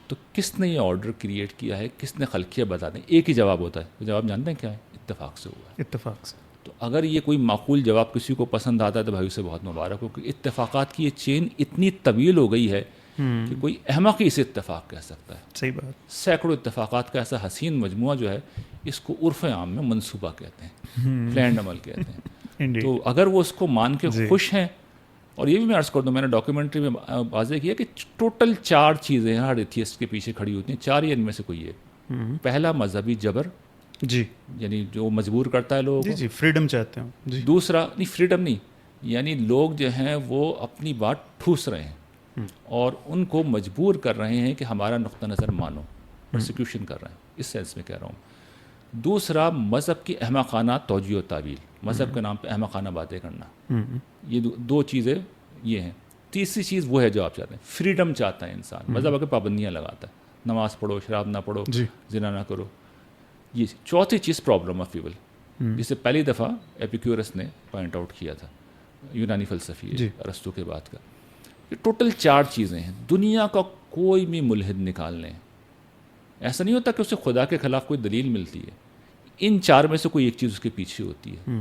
تو کس نے یہ آرڈر کریٹ کیا ہے, کس نے خلق کیا, بتا دیں. ایک ہی جواب ہوتا ہے. جواب جانتے ہیں کیا ہے؟ اتفاق سے ہوا ہے. اتفاق سے. تو اگر یہ کوئی معقول جواب کسی کو پسند آتا ہے تو بھائی اسے بہت مبارک ہو, کہ اتفاقات کی یہ چین اتنی طویل ہو گئی ہے کہ کوئی احمق ہی اسے اتفاق کہہ سکتا ہے. صحیح بات. سینکڑوں اتفاقات کا ایسا حسین مجموعہ جو ہے, اس کو عرف عام میں منصوبہ کہتے ہیں, پلانڈ عمل کہتے ہیں. تو اگر وہ اس کو مان کے خوش ہیں, اور یہ بھی میں عرض کر دوں, میں نے ڈاکیومنٹری میں واضح کیا کہ ٹوٹل 4 چیزیں ہر ایتھیسٹ کے پیچھے کھڑی ہوتی ہیں. 4 ہی ان میں سے کوئی ہے. پہلا مذہبی جبر, جی, یعنی جو مجبور کرتا ہے لوگوں کو. جی, فریڈم چاہتے ہیں. جی. دوسرا, نہیں فریڈم نہیں, یعنی لوگ جو ہیں وہ اپنی بات ٹھوس رہے ہیں اور ان کو مجبور کر رہے ہیں کہ ہمارا نقطہ نظر مانو, پرسیکیوشن کر رہے ہیں, اس سینس میں کہہ رہا ہوں. دوسرا, مذہب کی احمقانہ توجیہ و تعویل, مذہب کے نام پہ احمقانہ باتیں کرنا. یہ 2 چیزیں یہ ہیں. تیسری چیز وہ ہے جو آپ چاہتے ہیں, فریڈم چاہتا ہے انسان, مذہب کے پابندیاں لگاتا ہے, نماز پڑھو, شراب نہ پڑھو, زنا نہ کرو. یہ چوتھی چیز پرابلم آف ایول, جسے پہلی دفعہ ایپیکیورس نے پوائنٹ آؤٹ کیا تھا, یونانی فلسفی ارسطو کے بعد کا. یہ ٹوٹل 4 چیزیں ہیں. دنیا کا کوئی بھی ملحد نکال لیں, ایسا نہیں ہوتا کہ اسے خدا کے خلاف کوئی دلیل ملتی ہے, ان 4 میں سے کوئی ایک چیز اس کے پیچھے ہوتی ہے.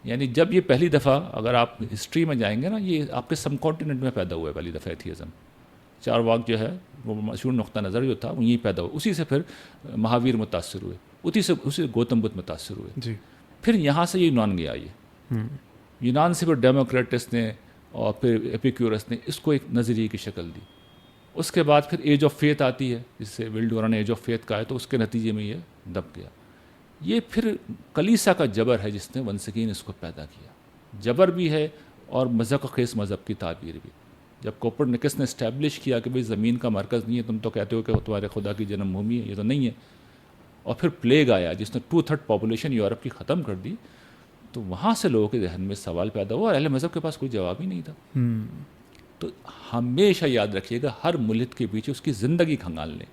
یعنی جب یہ پہلی دفعہ, اگر آپ ہسٹری میں جائیں گے نا, یہ آپ کے سب کانٹیننٹ میں پیدا ہوا ہے پہلی دفعہ ایتھیزم. چارواک جو ہے وہ مشہور نقطہ نظر جو تھا وہ یہیں پیدا ہوا. اسی سے پھر مہاویر متاثر ہوئے, اسی گوتم بدھ متاثر ہوئے. جی. پھر یہاں سے یہ یونان گیا, یہ یونان سے پھر ڈیموکریٹس نے اور پھر ایپیکیورس نے اس کو ایک نظریے کی شکل دی. اس کے بعد پھر ایج آف فیتھ آتی ہے, جس سے ولڈورا نے ایج آف فیتھ کہا ہے, تو اس کے نتیجے میں یہ دب گیا. یہ پھر کلیسا کا جبر ہے جس نے ونس اگین اس کو پیدا کیا. جبر بھی ہے اور مذہب خیز مذہب کی تعبیر بھی. جب کوپرنیکس نے اسٹیبلش کیا کہ بھئی زمین کا مرکز نہیں ہے، تم تو کہتے ہو کہ تمہارے خدا کی جنم بھومی ہے، یہ تو نہیں ہے، اور پھر پلیگ آیا جس نے 2/3 پاپولیشن یورپ کی ختم کر دی، تو وہاں سے لوگوں کے ذہن میں سوال پیدا ہوا اور اہل مذہب کے پاس کوئی جواب ہی نہیں تھا. تو ہمیشہ یاد رکھیے گا ہر ملت کے پیچھے اس کی زندگی کھنگال لیں،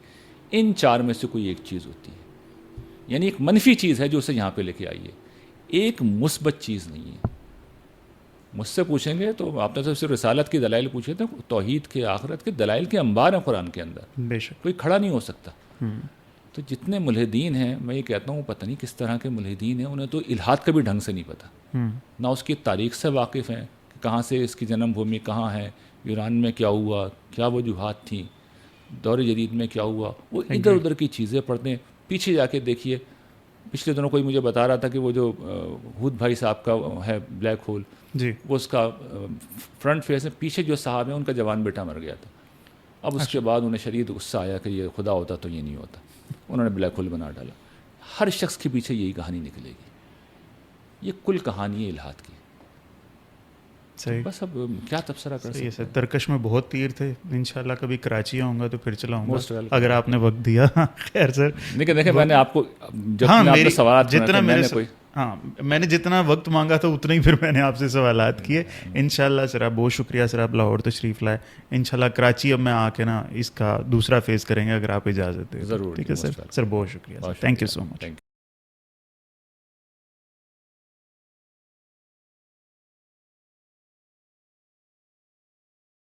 ان 4 میں سے کوئی ایک چیز ہوتی ہے، یعنی ایک منفی چیز ہے جو اسے یہاں پہ لے کے آئی ہے، ایک مثبت چیز نہیں ہے. مجھ سے پوچھیں گے تو آپ نے صرف رسالت کی دلائل پوچھے تھے، توحید کے آخرت کے دلائل کے انبار ہیں قرآن کے اندر، بے شک. کوئی کھڑا نہیں ہو سکتا. تو جتنے ملحدین ہیں، میں یہ کہتا ہوں پتہ نہیں کس طرح کے ملحدین ہیں، انہیں تو الحاد کا بھی ڈھنگ سے نہیں پتہ، نہ اس کی تاریخ سے واقف ہیں کہ کہاں سے اس کی جنم بھومی کہاں ہے، ایران میں کیا ہوا، کیا وجوہات تھیں، دور جدید میں کیا ہوا، وہ ادھر ادھر کی چیزیں پڑھتے ہیں. پیچھے جا کے دیکھیے، پچھلے دنوں کوئی مجھے بتا رہا تھا کہ وہ جو ہود بھائی صاحب کا ہے بلیک ہول، جی وہ اس کا فرنٹ فیس ہے، پیچھے جو صاحب ہیں ان کا جوان بیٹا مر گیا تھا. اب اس کے بعد انہیں شدید غصہ آیا کہ یہ خدا ہوتا تو یہ نہیں ہوتا، انہوں نے بلیک ہول بنا ڈالا. ہر شخص کے پیچھے یہی کہانی نکلے گی، یہ کل کہانی ہے الحاد کی. صحیح. بس اب کیا تبصرہ کر صحیح ہے سکتے سر، ترکش میں بہت تیر تھے. انشاءاللہ کبھی کراچی آؤں گا تو پھر چلاؤں Most گا welcome. اگر آپ نے وقت دیا. خیر سر، دیکھیں میں نے آپ کو جب ہاں میں آپ میری نے سوالات جتنا میں نے کوئی میں نے جتنا وقت مانگا تھا اتنا ہی پھر میں نے آپ سے سوالات کیے. انشاءاللہ سر آپ بہت شکریہ سر، آپ لاہور تشریف لائے. انشاءاللہ کراچی اب میں آ کے نا اس کا دوسرا فیز کریں گے اگر آپ اجازت دیں. ضرور. ٹھیک ہے سر. سر بہت شکریہ، تھینک یو سو مچ.